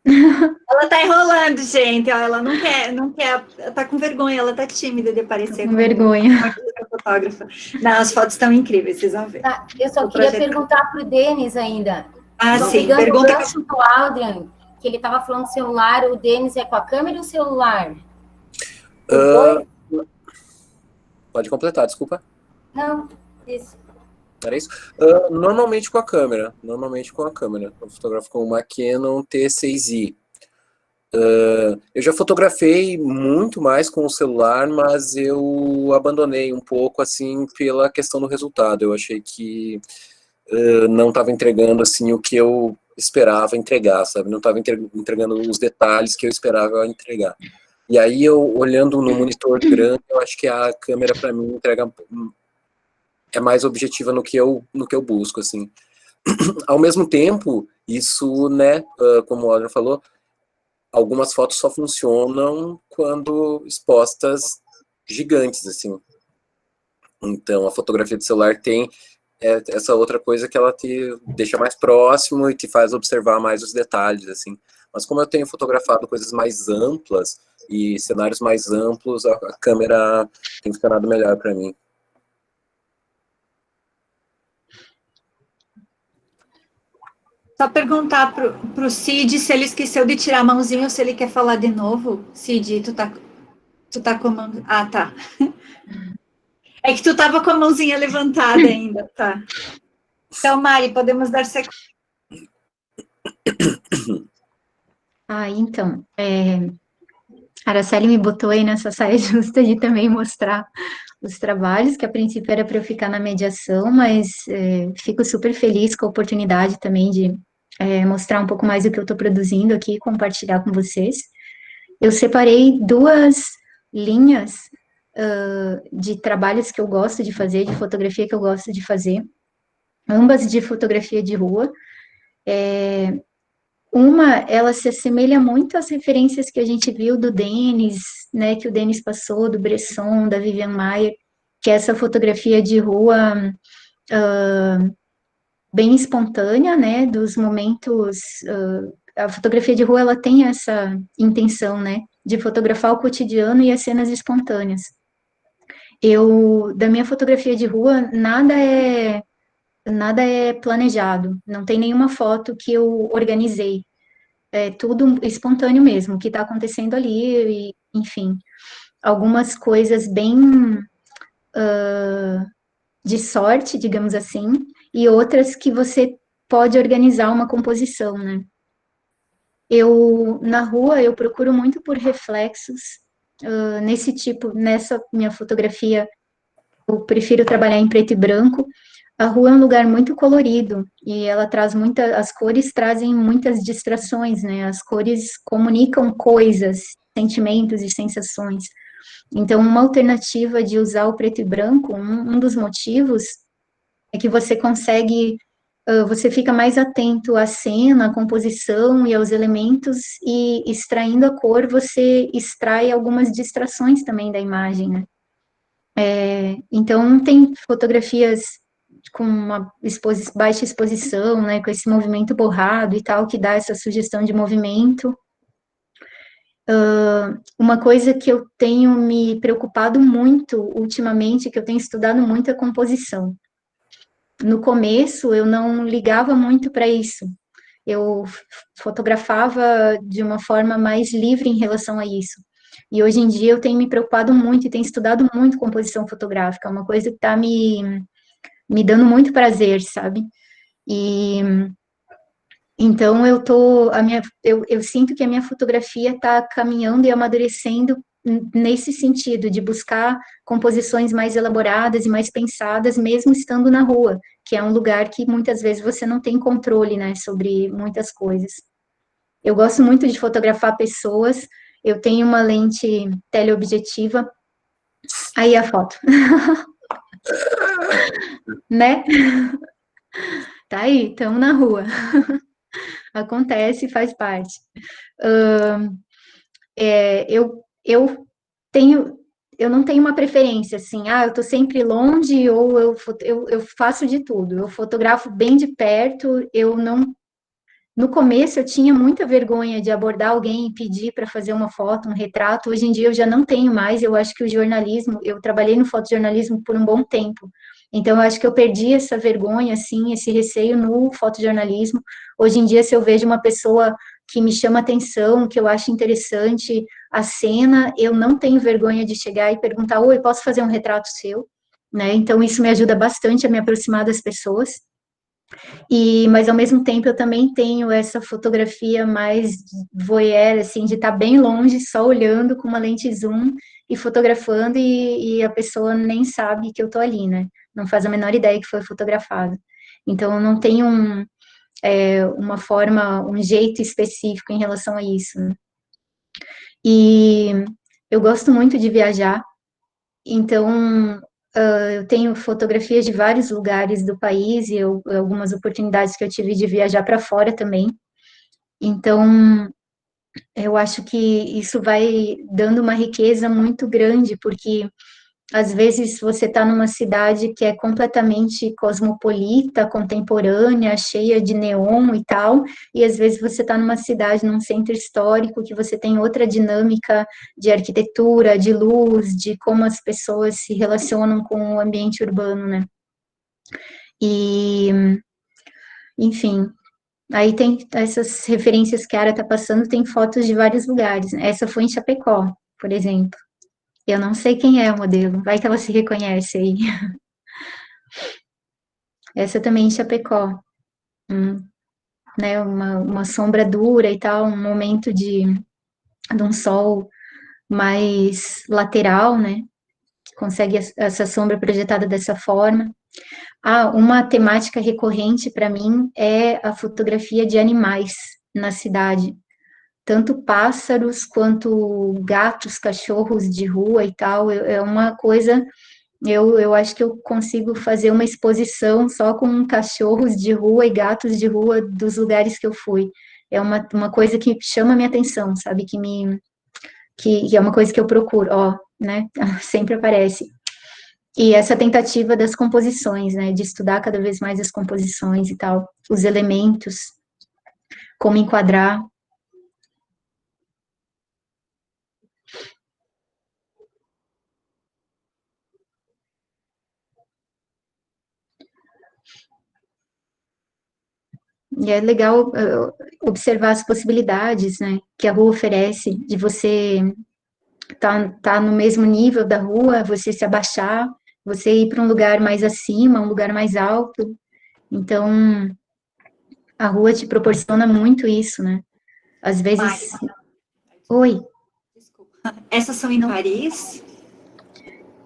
Ela tá enrolando, gente. Ela não quer, tá com vergonha, ela tá tímida de aparecer Com vergonha. fotógrafa. Não, as fotos estão incríveis, vocês vão ver. Eu só queria perguntar para o Denis ainda. Sim, pegando pergunta. O gancho do Aldrin, que ele estava falando do celular, o Denis é com a câmera ou o celular? Pode completar, desculpa. Não, isso. Era isso? Normalmente com a câmera. Eu fotografo com uma Canon T6i. Eu já fotografei muito mais com o celular, mas eu abandonei um pouco, assim, pela questão do resultado. Eu achei que não estava entregando, assim, o que eu esperava entregar, sabe? Não estava entregando os detalhes que eu esperava entregar. E aí, eu olhando no monitor grande, eu acho que a câmera, para mim, é mais objetiva no que eu busco, assim. Ao mesmo tempo, isso, né, como o Aldrin falou, algumas fotos só funcionam quando expostas gigantes, assim. Então, a fotografia de celular tem essa outra coisa que ela te deixa mais próximo e te faz observar mais os detalhes, assim. Mas como eu tenho fotografado coisas mais amplas e cenários mais amplos, a câmera tem funcionado melhor para mim. Só perguntar pro Cid se ele esqueceu de tirar a mãozinha ou se ele quer falar de novo. Cid, tu tá com a mão... Ah, tá. É que tu tava com a mãozinha levantada ainda, tá. Então, Mari, podemos dar sequência. Então, A Araceli me botou aí nessa saia justa de também mostrar os trabalhos, que a princípio era para eu ficar na mediação, mas fico super feliz com a oportunidade também de mostrar um pouco mais do que eu estou produzindo aqui e compartilhar com vocês. Eu separei duas linhas de trabalhos que eu gosto de fazer, de fotografia que eu gosto de fazer, ambas de fotografia de rua. Uma, ela se assemelha muito às referências que a gente viu do Denis, né, que o Denis passou, do Bresson, da Vivian Maier, que é essa fotografia de rua bem espontânea, né, dos momentos, a fotografia de rua, ela tem essa intenção, né, de fotografar o cotidiano e as cenas espontâneas. Da minha fotografia de rua, nada é planejado, não tem nenhuma foto que eu organizei, é tudo espontâneo mesmo, o que está acontecendo ali, e, enfim, algumas coisas bem de sorte, digamos assim, e outras que você pode organizar uma composição, né? Na rua, eu procuro muito por reflexos, nessa minha fotografia, eu prefiro trabalhar em preto e branco. A rua é um lugar muito colorido, e ela traz as cores trazem muitas distrações, né? As cores comunicam coisas, sentimentos e sensações. Então, uma alternativa de usar o preto e branco, um dos motivos é que você consegue, você fica mais atento à cena, à composição e aos elementos, e extraindo a cor, você extrai algumas distrações também da imagem, né? Então, tem fotografias com uma baixa exposição, né, com esse movimento borrado e tal, que dá essa sugestão de movimento. Uma coisa que eu tenho me preocupado muito ultimamente, que eu tenho estudado muito, é a composição. No começo, eu não ligava muito para isso. Eu fotografava de uma forma mais livre em relação a isso. E hoje em dia eu tenho me preocupado muito e tenho estudado muito composição fotográfica, é uma coisa que está me dando muito prazer, sabe? E então eu sinto que a minha fotografia está caminhando e amadurecendo nesse sentido, de buscar composições mais elaboradas e mais pensadas, mesmo estando na rua, que é um lugar que muitas vezes você não tem controle, né, sobre muitas coisas. Eu gosto muito de fotografar pessoas, eu tenho uma lente teleobjetiva, aí a foto, né? Tá aí, estamos na rua. Acontece, faz parte. Eu não tenho uma preferência, assim, eu tô sempre longe, ou eu faço de tudo. Eu fotografo bem de perto, no começo eu tinha muita vergonha de abordar alguém e pedir para fazer uma foto, um retrato. Hoje em dia eu já não tenho mais, eu acho que o jornalismo, eu trabalhei no fotojornalismo por um bom tempo. Então eu acho que eu perdi essa vergonha, assim, esse receio no fotojornalismo. Hoje em dia, se eu vejo uma pessoa que me chama atenção, que eu acho interessante a cena, eu não tenho vergonha de chegar e perguntar: oi, posso fazer um retrato seu? Né? Então isso me ajuda bastante a me aproximar das pessoas. Mas ao mesmo tempo eu também tenho essa fotografia mais voyeur, assim, de estar bem longe, só olhando com uma lente zoom e fotografando, e a pessoa nem sabe que eu tô ali, né? Não faz a menor ideia que foi fotografado. Então eu não tenho uma forma, um jeito específico em relação a isso, né? E eu gosto muito de viajar, então eu tenho fotografias de vários lugares do país e algumas oportunidades que eu tive de viajar para fora também. Então, eu acho que isso vai dando uma riqueza muito grande, porque às vezes você está numa cidade que é completamente cosmopolita, contemporânea, cheia de neon e tal, e às vezes você está numa cidade, num centro histórico, que você tem outra dinâmica de arquitetura, de luz, de como as pessoas se relacionam com o ambiente urbano, né? E, enfim, aí tem essas referências que a Ara está passando, tem fotos de vários lugares, né? Essa foi em Chapecó, por exemplo. Eu não sei quem é o modelo, vai que ela se reconhece aí. Essa também em Chapecó, né, uma sombra dura e tal, um momento de um sol mais lateral, né? Consegue essa sombra projetada dessa forma. Uma temática recorrente para mim é a fotografia de animais na cidade. Tanto pássaros quanto gatos, cachorros de rua e tal. É uma coisa, eu acho que eu consigo fazer uma exposição só com cachorros de rua e gatos de rua dos lugares que eu fui. É uma coisa que chama a minha atenção, sabe? Que é uma coisa que eu procuro, né? Sempre aparece. E essa tentativa das composições, né, de estudar cada vez mais as composições e tal, os elementos, como enquadrar. E é legal observar as possibilidades, né, que a rua oferece, de você tá no mesmo nível da rua, você se abaixar, você ir para um lugar mais acima, um lugar mais alto. Então, a rua te proporciona muito isso, né? Às vezes... Oi? Desculpa. Essas são em Paris?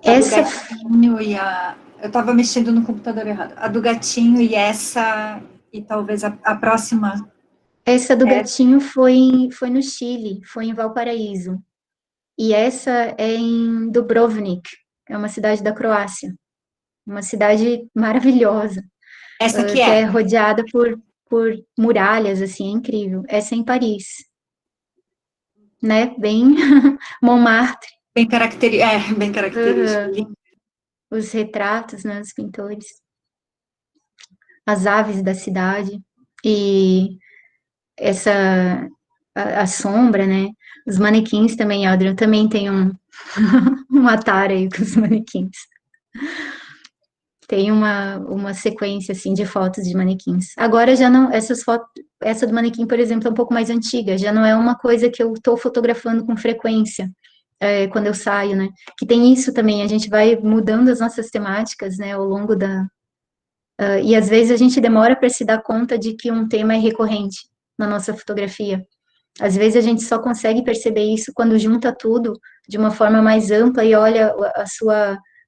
Essa... A do gatinho e a... Eu estava mexendo no computador errado. A do gatinho e essa... E talvez a próxima... Essa do gatinho foi no Chile, foi em Valparaíso. E essa é em Dubrovnik, é uma cidade da Croácia. Uma cidade maravilhosa. Essa que é é? rodeada por muralhas, assim, é incrível. Essa é em Paris. Né? Bem Montmartre. Bem característico. Os retratos, né, os pintores. As aves da cidade. E a sombra, né? Os manequins também, Adrian, também tem uma tara aí com os manequins. Tem uma sequência, assim, de fotos de manequins. Agora já não, essa do manequim, por exemplo, é um pouco mais antiga, já não é uma coisa que eu estou fotografando com frequência, quando eu saio, né? Que tem isso também, a gente vai mudando as nossas temáticas, né, ao longo e às vezes a gente demora para se dar conta de que um tema é recorrente na nossa fotografia. Às vezes a gente só consegue perceber isso quando junta tudo de uma forma mais ampla e olha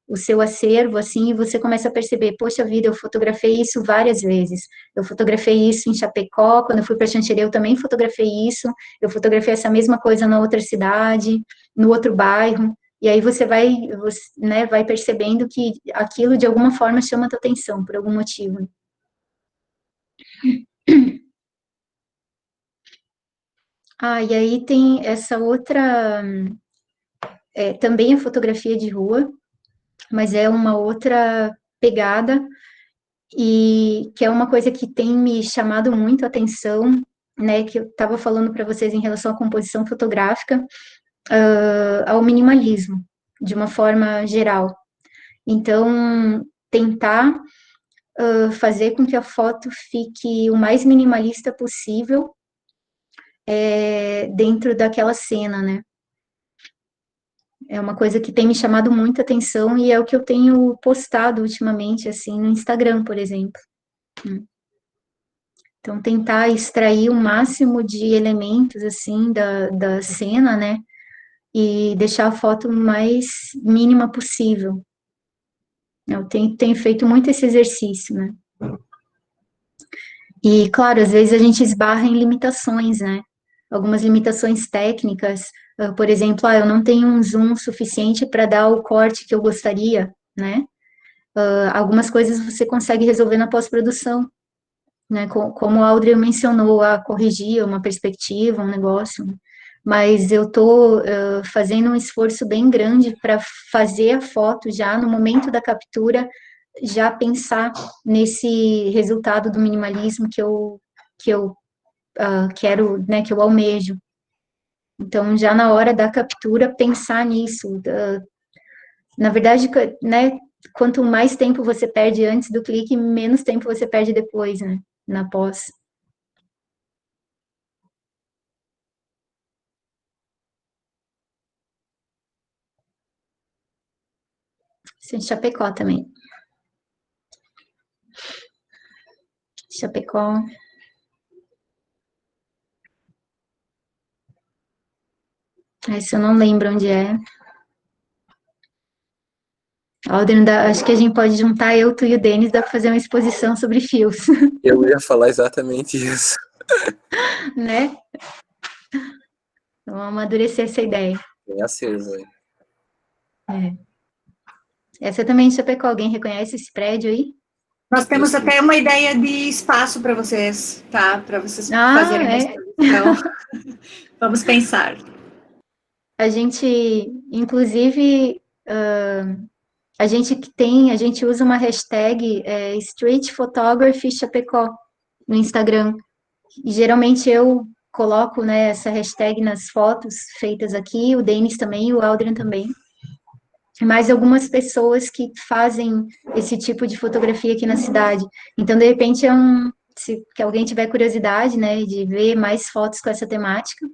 o seu acervo, assim, e você começa a perceber, poxa vida, eu fotografei isso várias vezes. Eu fotografei isso em Chapecó, quando eu fui para Xanxerê, eu também fotografei isso, eu fotografei essa mesma coisa na outra cidade, no outro bairro, e aí você né, vai percebendo que aquilo de alguma forma chama a tua atenção, por algum motivo. E aí tem essa outra, também a fotografia de rua, mas é uma outra pegada, e que é uma coisa que tem me chamado muito a atenção, né, que eu estava falando para vocês em relação à composição fotográfica, ao minimalismo, de uma forma geral. Então, tentar fazer com que a foto fique o mais minimalista possível dentro daquela cena, né? É uma coisa que tem me chamado muita atenção e é o que eu tenho postado ultimamente, assim, no Instagram, por exemplo. Então, tentar extrair o máximo de elementos, assim, da cena, né? E deixar a foto mais mínima possível. Eu tenho feito muito esse exercício, né? E, claro, às vezes a gente esbarra em limitações, né? Algumas limitações técnicas, por exemplo, eu não tenho um zoom suficiente para dar o corte que eu gostaria, né? Algumas coisas você consegue resolver na pós-produção, né? Como a Audrey mencionou, corrigir uma perspectiva, um negócio, né? Mas eu estou fazendo um esforço bem grande para fazer a foto já no momento da captura, já pensar nesse resultado do minimalismo que eu quero, né, que eu almejo. Então, já na hora da captura, pensar nisso. Na verdade, né, quanto mais tempo você perde antes do clique, menos tempo você perde depois, né, na pós. Isso em Chapecó também. Chapecó. Essa eu não lembro onde é. Aldrin, acho que a gente pode juntar eu, tu e o Denis, dá para fazer uma exposição sobre fios, Eu ia falar exatamente isso. né? Vamos amadurecer essa ideia. Tem acervo aí. Essa também em Chapecó, alguém reconhece esse prédio aí? Nós temos Isso. até uma ideia de espaço para vocês, tá? Para vocês Ah, fazerem uma é? exposição. Vamos pensar. A gente, inclusive, a gente usa uma hashtag Street Photography Chapecó no Instagram. E geralmente eu coloco, né, essa hashtag nas fotos feitas aqui, o Denis também, o Aldrin também. Mais algumas pessoas que fazem esse tipo de fotografia aqui na cidade. Então, de repente, se alguém tiver curiosidade, né, de ver mais fotos com essa temática.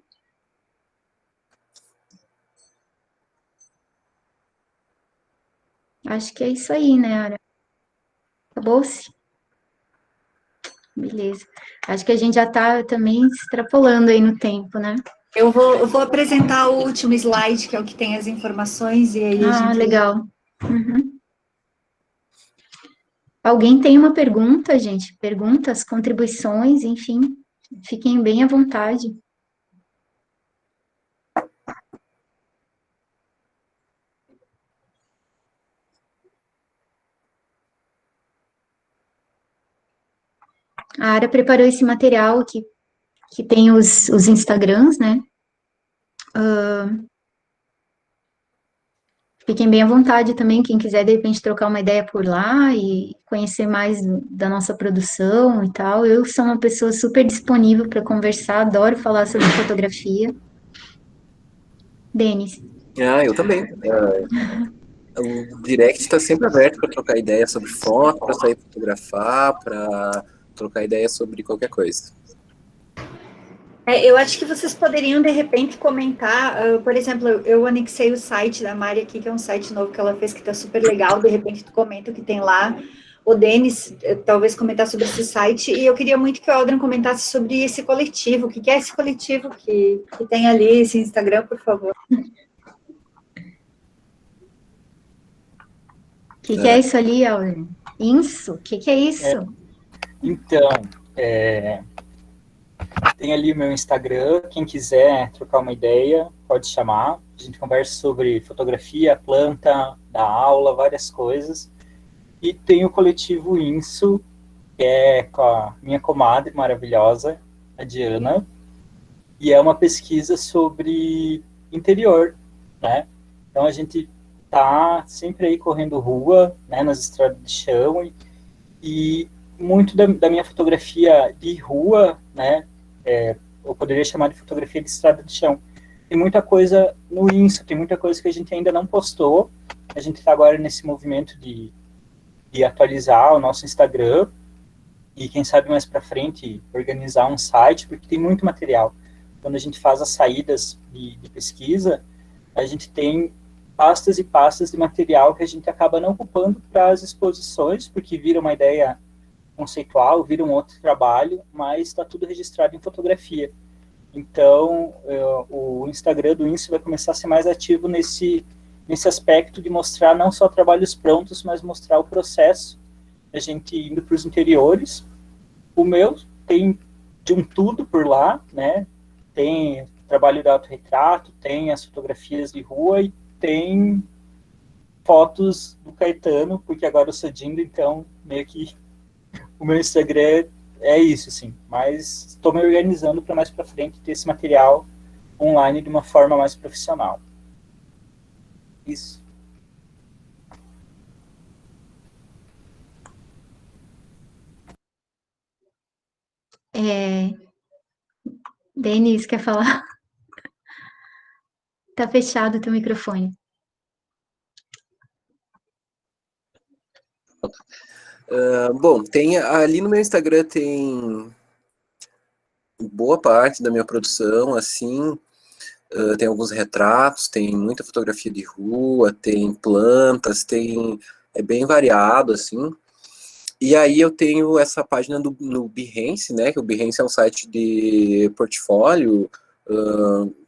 Acho que é isso aí, né, Ara? Acabou-se? Beleza. Acho que a gente já está também extrapolando aí no tempo, né? Eu vou apresentar o último slide, que é o que tem as informações, e aí a gente... Legal. Uhum. Alguém tem uma pergunta, gente? Perguntas, contribuições, enfim, fiquem bem à vontade. A Ara preparou esse material que tem os Instagrams, né? Fiquem bem à vontade também, quem quiser, de repente, trocar uma ideia por lá e conhecer mais da nossa produção e tal. Eu sou uma pessoa super disponível para conversar, adoro falar sobre fotografia. Denis. Eu também. O direct está sempre aberto para trocar ideia sobre foto, para sair fotografar, para trocar ideia sobre qualquer coisa. Eu acho que vocês poderiam, de repente, comentar, por exemplo, eu anexei o site da Mari aqui, que é um site novo que ela fez, que está super legal, de repente tu comenta o que tem lá, o Denis talvez comentar sobre esse site, e eu queria muito que o Aldrin comentasse sobre esse coletivo, o que é esse coletivo que tem ali, esse Instagram, por favor. O que é isso ali, Aldrin? Isso? O que é isso? Então, tem ali o meu Instagram, quem quiser trocar uma ideia, pode chamar. A gente conversa sobre fotografia, planta, da aula, várias coisas. E tem o coletivo INSO, que é com a minha comadre maravilhosa, a Diana, e é uma pesquisa sobre interior, né? Então a gente tá sempre aí correndo rua, né, nas estradas de chão, e muito da minha fotografia de rua, né, eu poderia chamar de fotografia de estrada de chão. Tem muita coisa no Insta, tem muita coisa que a gente ainda não postou. A gente está agora nesse movimento de atualizar o nosso Instagram e, quem sabe, mais para frente, organizar um site, porque tem muito material. Quando a gente faz as saídas de pesquisa, a gente tem pastas e pastas de material que a gente acaba não ocupando para as exposições, porque vira uma ideia conceitual, vira um outro trabalho, mas está tudo registrado em fotografia. Então, o Instagram do INSE vai começar a ser mais ativo nesse aspecto de mostrar não só trabalhos prontos, mas mostrar o processo, a gente indo para os interiores. O meu tem de um tudo por lá, né? Tem trabalho de autorretrato, tem as fotografias de rua e tem fotos do Caetano, porque agora eu sou Dindo, então meio que o meu Instagram é isso, assim. Mas estou me organizando para mais para frente ter esse material online de uma forma mais profissional. Isso. Denis, quer falar? Tá fechado o teu microfone. Bom, ali no meu Instagram tem boa parte da minha produção, assim, tem alguns retratos, tem muita fotografia de rua, tem plantas, é bem variado, assim. E aí eu tenho essa página no Behance, né, que o Behance é um site de portfólio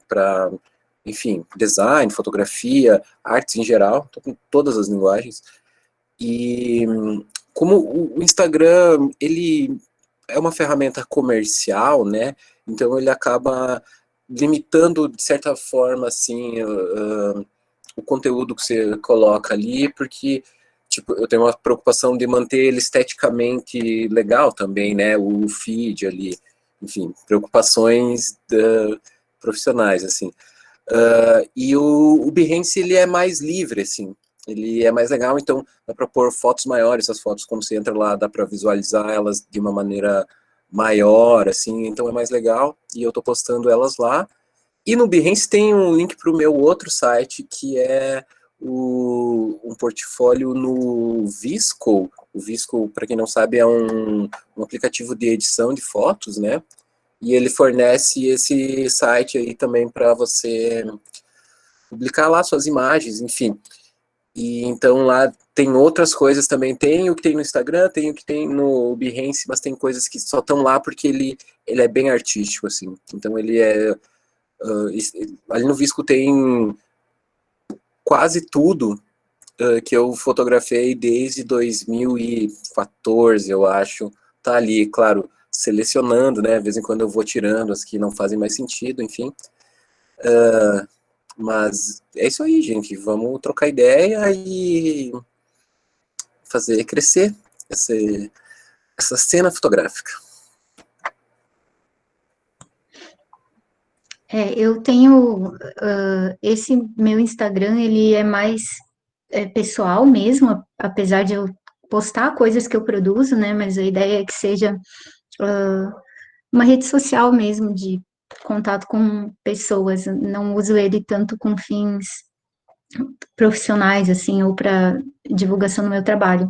para enfim, design, fotografia, artes em geral, tô com todas as linguagens. E como o Instagram, ele é uma ferramenta comercial, né? Então ele acaba limitando, de certa forma, assim, o conteúdo que você coloca ali, porque tipo, eu tenho uma preocupação de manter ele esteticamente legal também, né? O feed ali, enfim, preocupações profissionais, assim. E o Behance, ele é mais livre, assim, ele é mais legal, então dá para pôr fotos maiores, essas fotos, quando você entra lá, dá para visualizar elas de uma maneira maior, assim, então é mais legal, e eu tô postando elas lá. E no Behance tem um link para o meu outro site, que é um portfólio no Visco. O Visco, para quem não sabe, é um aplicativo de edição de fotos, né? E ele fornece esse site aí também para você publicar lá suas imagens, enfim. E então lá tem outras coisas também, tem o que tem no Instagram, tem o que tem no Behance, mas tem coisas que só estão lá porque ele é bem artístico, assim. Então ele é... ali no Visco tem quase tudo que eu fotografei desde 2014, eu acho. Tá ali, claro, selecionando, né? De vez em quando eu vou tirando as que não fazem mais sentido, enfim. Mas é isso aí, gente. Vamos trocar ideia e fazer crescer essa cena fotográfica. Eu tenho esse meu Instagram, ele é mais pessoal mesmo, apesar de eu postar coisas que eu produzo, né? Mas a ideia é que seja uma rede social mesmo de contato com pessoas. Não uso ele tanto com fins profissionais, assim, ou para divulgação do meu trabalho.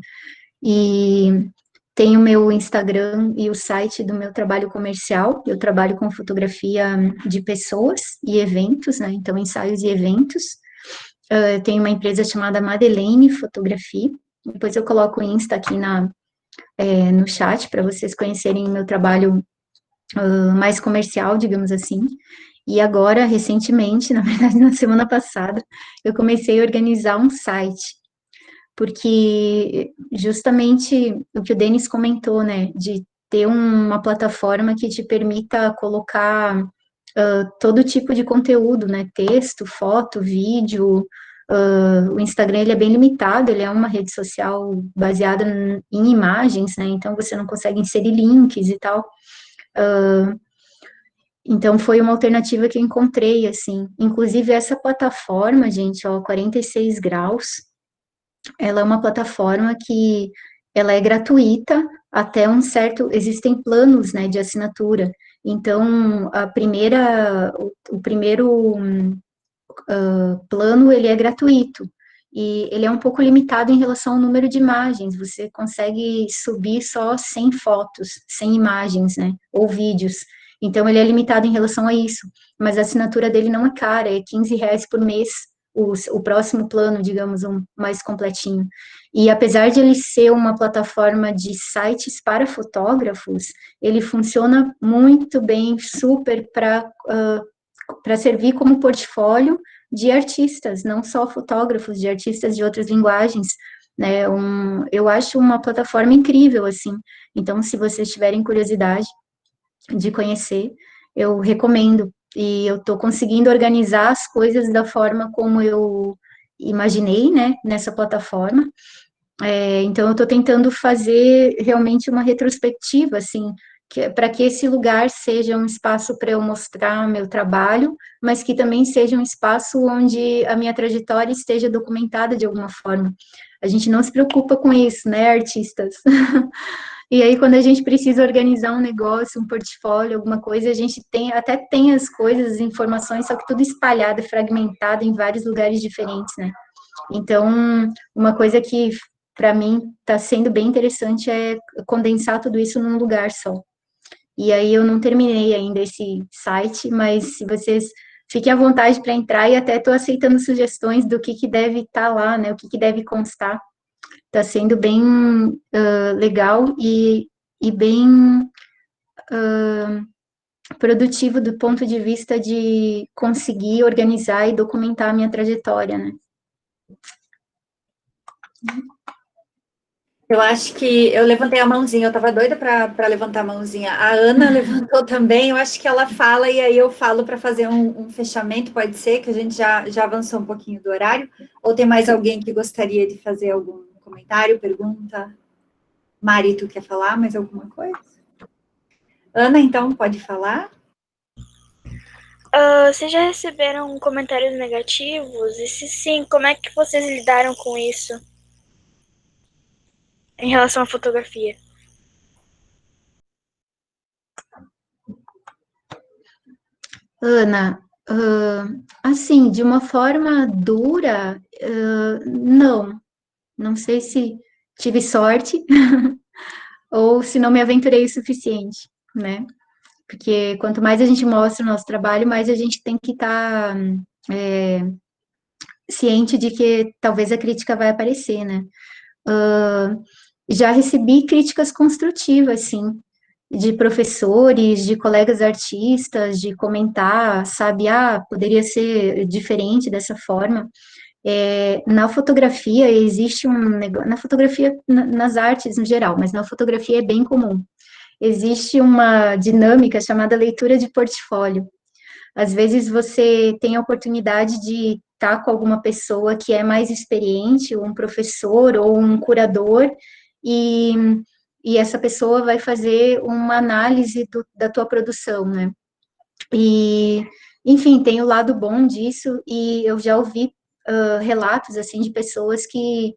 E tem o meu Instagram e o site do meu trabalho comercial. Eu trabalho com fotografia de pessoas e eventos, né? Então, ensaios e eventos. Eu tenho uma empresa chamada Madeleine Fotografia. Depois eu coloco o Insta aqui no chat para vocês conhecerem o meu trabalho mais comercial, digamos assim. E agora, recentemente, na verdade, na semana passada, eu comecei a organizar um site, porque justamente o que o Denis comentou, né, de ter uma plataforma que te permita colocar todo tipo de conteúdo, né, texto, foto, vídeo. O Instagram, ele é bem limitado, ele é uma rede social baseada em imagens, né, então você não consegue inserir links e tal. Então, foi uma alternativa que eu encontrei, assim. Inclusive, essa plataforma, gente, ó, 46 graus, ela é uma plataforma que ela é gratuita até um certo... Existem planos, né, de assinatura. Então, o primeiro plano, ele é gratuito. E ele é um pouco limitado em relação ao número de imagens. Você consegue subir só 100 fotos, 100 imagens, né, ou vídeos. Então, ele é limitado em relação a isso, mas a assinatura dele não é cara, é R$ 15 por mês, o próximo plano, digamos, um mais completinho. E apesar de ele ser uma plataforma de sites para fotógrafos, ele funciona muito bem, super para servir como portfólio de artistas, não só fotógrafos, de artistas de outras linguagens, né? Eu acho uma plataforma incrível, assim. Então, se vocês tiverem curiosidade de conhecer, eu recomendo. E eu estou conseguindo organizar as coisas da forma como eu imaginei, né, nessa plataforma. Então, eu estou tentando fazer realmente uma retrospectiva, assim, para que esse lugar seja um espaço para eu mostrar meu trabalho, mas que também seja um espaço onde a minha trajetória esteja documentada de alguma forma. A gente não se preocupa com isso, né, artistas? E aí, quando a gente precisa organizar um negócio, um portfólio, alguma coisa, a gente até tem as coisas, as informações, só que tudo espalhado, fragmentado em vários lugares diferentes, né? Então, uma coisa que, para mim, está sendo bem interessante é condensar tudo isso num lugar só. E aí, eu não terminei ainda esse site, mas se vocês fiquem à vontade para entrar, e até estou aceitando sugestões do que deve estar lá, né? O que deve constar. Está sendo bem legal e bem produtivo do ponto de vista de conseguir organizar e documentar a minha trajetória, né? Eu acho que eu levantei a mãozinha, eu estava doida para levantar a mãozinha. A Ana levantou também, eu acho que ela fala, e aí eu falo para fazer um fechamento, pode ser, que a gente já avançou um pouquinho do horário. Ou tem mais alguém que gostaria de fazer algum comentário, pergunta? Mari, tu quer falar mais alguma coisa? Ana, então, pode falar? Vocês já receberam comentários negativos? E se sim, como é que vocês lidaram com isso em relação à fotografia? Ana, assim, de uma forma dura, não sei se tive sorte ou se não me aventurei o suficiente, né? Porque quanto mais a gente mostra o nosso trabalho, mais a gente tem que estar ciente de que talvez a crítica vai aparecer, né? Já recebi críticas construtivas, sim, de professores, de colegas artistas, de comentar, sabe, poderia ser diferente dessa forma. Na fotografia existe um negócio, na fotografia, nas artes no geral, mas na fotografia é bem comum. Existe uma dinâmica chamada leitura de portfólio. Às vezes você tem a oportunidade de estar com alguma pessoa que é mais experiente, ou um professor, ou um curador, e, e essa pessoa vai fazer uma análise da tua produção, né? E, enfim, tem o lado bom disso, e eu já ouvi relatos, assim, de pessoas que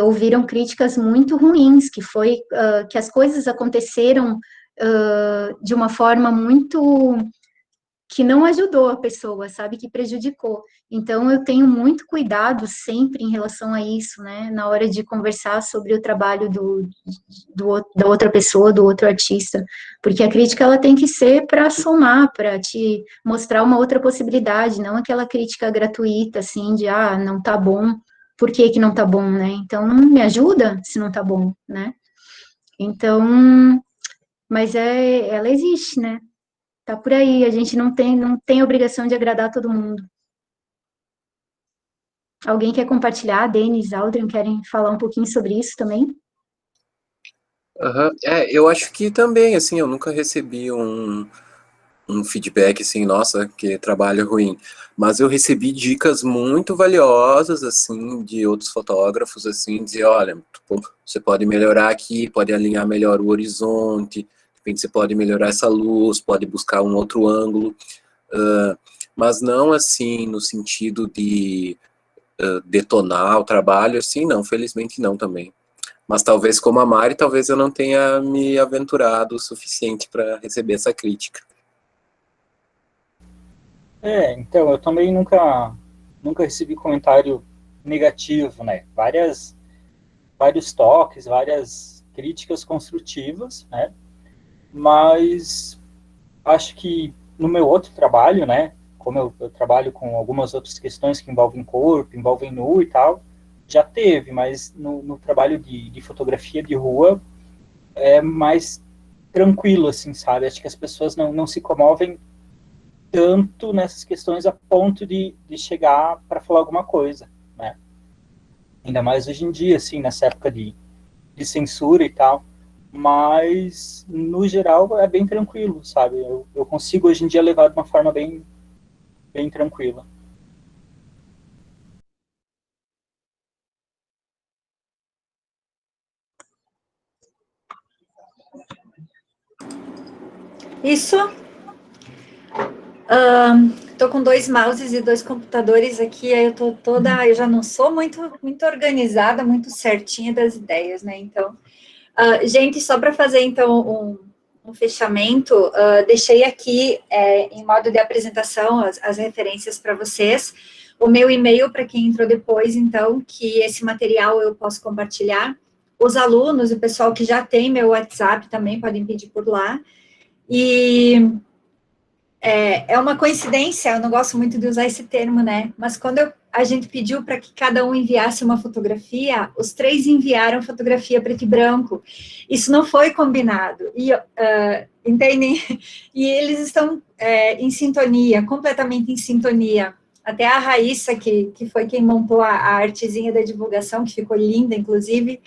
ouviram críticas muito ruins, que foi que as coisas aconteceram de uma forma muito que não ajudou a pessoa, sabe, que prejudicou. Então, eu tenho muito cuidado sempre em relação a isso, né, na hora de conversar sobre o trabalho da outra pessoa, do outro artista, porque a crítica, ela tem que ser para somar, para te mostrar uma outra possibilidade, não aquela crítica gratuita, assim, de, não tá bom, por que que não tá bom, né, então, me ajuda se não tá bom, né, então, mas ela existe, né, tá por aí, a gente não tem obrigação de agradar todo mundo. Alguém quer compartilhar? Denis, Aldrin, querem falar um pouquinho sobre isso também? Eu acho que também, assim, eu nunca recebi um feedback assim, nossa, que trabalho ruim. Mas eu recebi dicas muito valiosas, assim, de outros fotógrafos, assim, dizer, olha, você pode melhorar aqui, pode alinhar melhor o horizonte, de repente você pode melhorar essa luz, pode buscar um outro ângulo, mas não, assim, no sentido de detonar o trabalho, assim, não, felizmente não também. Mas talvez como a Mari, talvez eu não tenha me aventurado o suficiente para receber essa crítica. Então, eu também nunca recebi comentário negativo, né? Vários toques, várias críticas construtivas, né? Mas acho que no meu outro trabalho, né? Como eu trabalho com algumas outras questões que envolvem corpo, envolvem nu e tal, já teve, mas no trabalho de fotografia de rua é mais tranquilo, assim, sabe? Acho que as pessoas não se comovem tanto nessas questões a ponto de chegar para falar alguma coisa, né? Ainda mais hoje em dia, assim, nessa época de censura e tal, mas no geral é bem tranquilo, sabe? Eu consigo hoje em dia levar de uma forma bem tranquila. Isso. Tô com 2 mouses e 2 computadores aqui, aí eu já não sou muito organizada, muito certinha das ideias, né? Então, gente, só para fazer então um fechamento, deixei aqui em modo de apresentação as referências para vocês. O meu e-mail para quem entrou depois, então, que esse material eu posso compartilhar. Os alunos, o pessoal que já tem meu WhatsApp também podem pedir por lá. E É uma coincidência, eu não gosto muito de usar esse termo, né? Mas quando a gente pediu para que cada um enviasse uma fotografia, os 3 enviaram fotografia preto e branco. Isso não foi combinado. E, entendem? E eles estão em sintonia, completamente em sintonia. Até a Raíssa, que foi quem montou a artezinha da divulgação, que ficou linda, inclusive,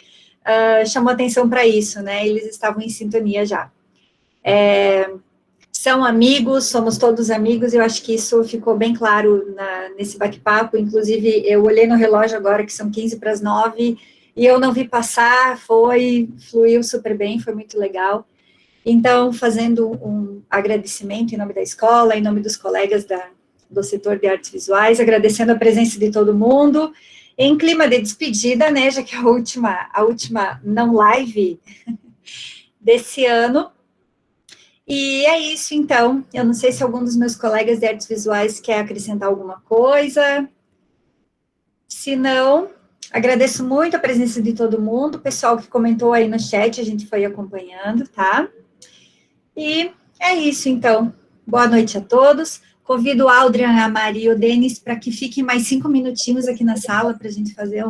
chamou atenção para isso, né? Eles estavam em sintonia já. São amigos, somos todos amigos, eu acho que isso ficou bem claro nesse bate-papo. Inclusive, eu olhei no relógio agora, que são 8:45, e eu não vi passar, fluiu super bem, foi muito legal. Então, fazendo um agradecimento em nome da escola, em nome dos colegas do setor de artes visuais, agradecendo a presença de todo mundo, em clima de despedida, né, já que é a última não live desse ano. E é isso, então. Eu não sei se algum dos meus colegas de artes visuais quer acrescentar alguma coisa. Se não, agradeço muito a presença de todo mundo, o pessoal que comentou aí no chat, a gente foi acompanhando, tá? E é isso, então. Boa noite a todos. Convido o Aldrian, a Mari e o Denis para que fiquem mais 5 minutinhos aqui na sala para a gente fazer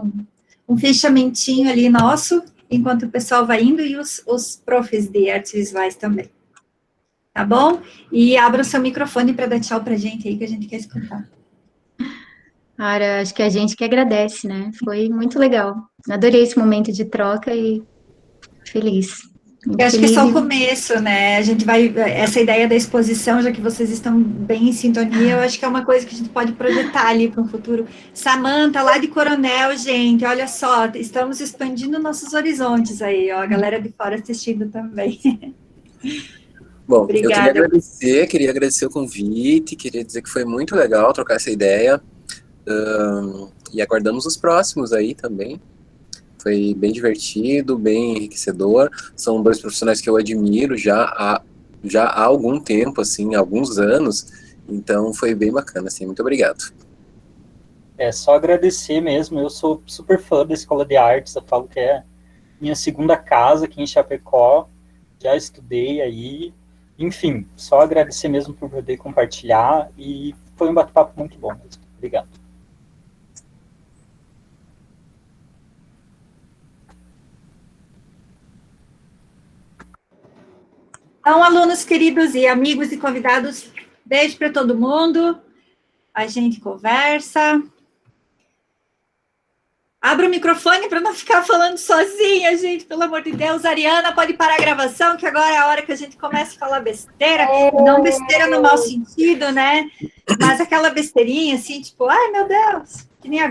um fechamentinho ali nosso, enquanto o pessoal vai indo, e os profs de artes visuais também. Tá bom? E abra o seu microfone para dar tchau para a gente aí, que a gente quer escutar. Ara, acho que a gente que agradece, né? Foi muito legal. Adorei esse momento de troca e feliz. Eu acho que é só o começo, né? A gente vai... Essa ideia da exposição, já que vocês estão bem em sintonia, eu acho que é uma coisa que a gente pode projetar ali para um futuro. Samanta, lá de Coronel, gente, olha só, estamos expandindo nossos horizontes aí, ó, a galera de fora assistindo também. Bom, Obrigada. eu queria agradecer o convite, queria dizer que foi muito legal trocar essa ideia, e aguardamos os próximos aí também. Foi bem divertido, bem enriquecedor. São 2 profissionais que eu admiro já há algum tempo, assim, há alguns anos. Então foi bem bacana, assim. Muito obrigado. É só agradecer mesmo. Eu sou super fã da Escola de Artes. Eu falo que é minha segunda casa aqui em Chapecó. Já estudei aí. Enfim, só agradecer mesmo por poder compartilhar. E foi um bate-papo muito bom mesmo. Obrigado. Então, alunos queridos e amigos e convidados, beijo para todo mundo. A gente conversa. Abra o microfone para não ficar falando sozinha, gente, pelo amor de Deus. Ariana, pode parar a gravação, que agora é a hora que a gente começa a falar besteira. Não besteira no mau sentido, né? Mas aquela besteirinha, assim, tipo, ai, meu Deus, que nem agora.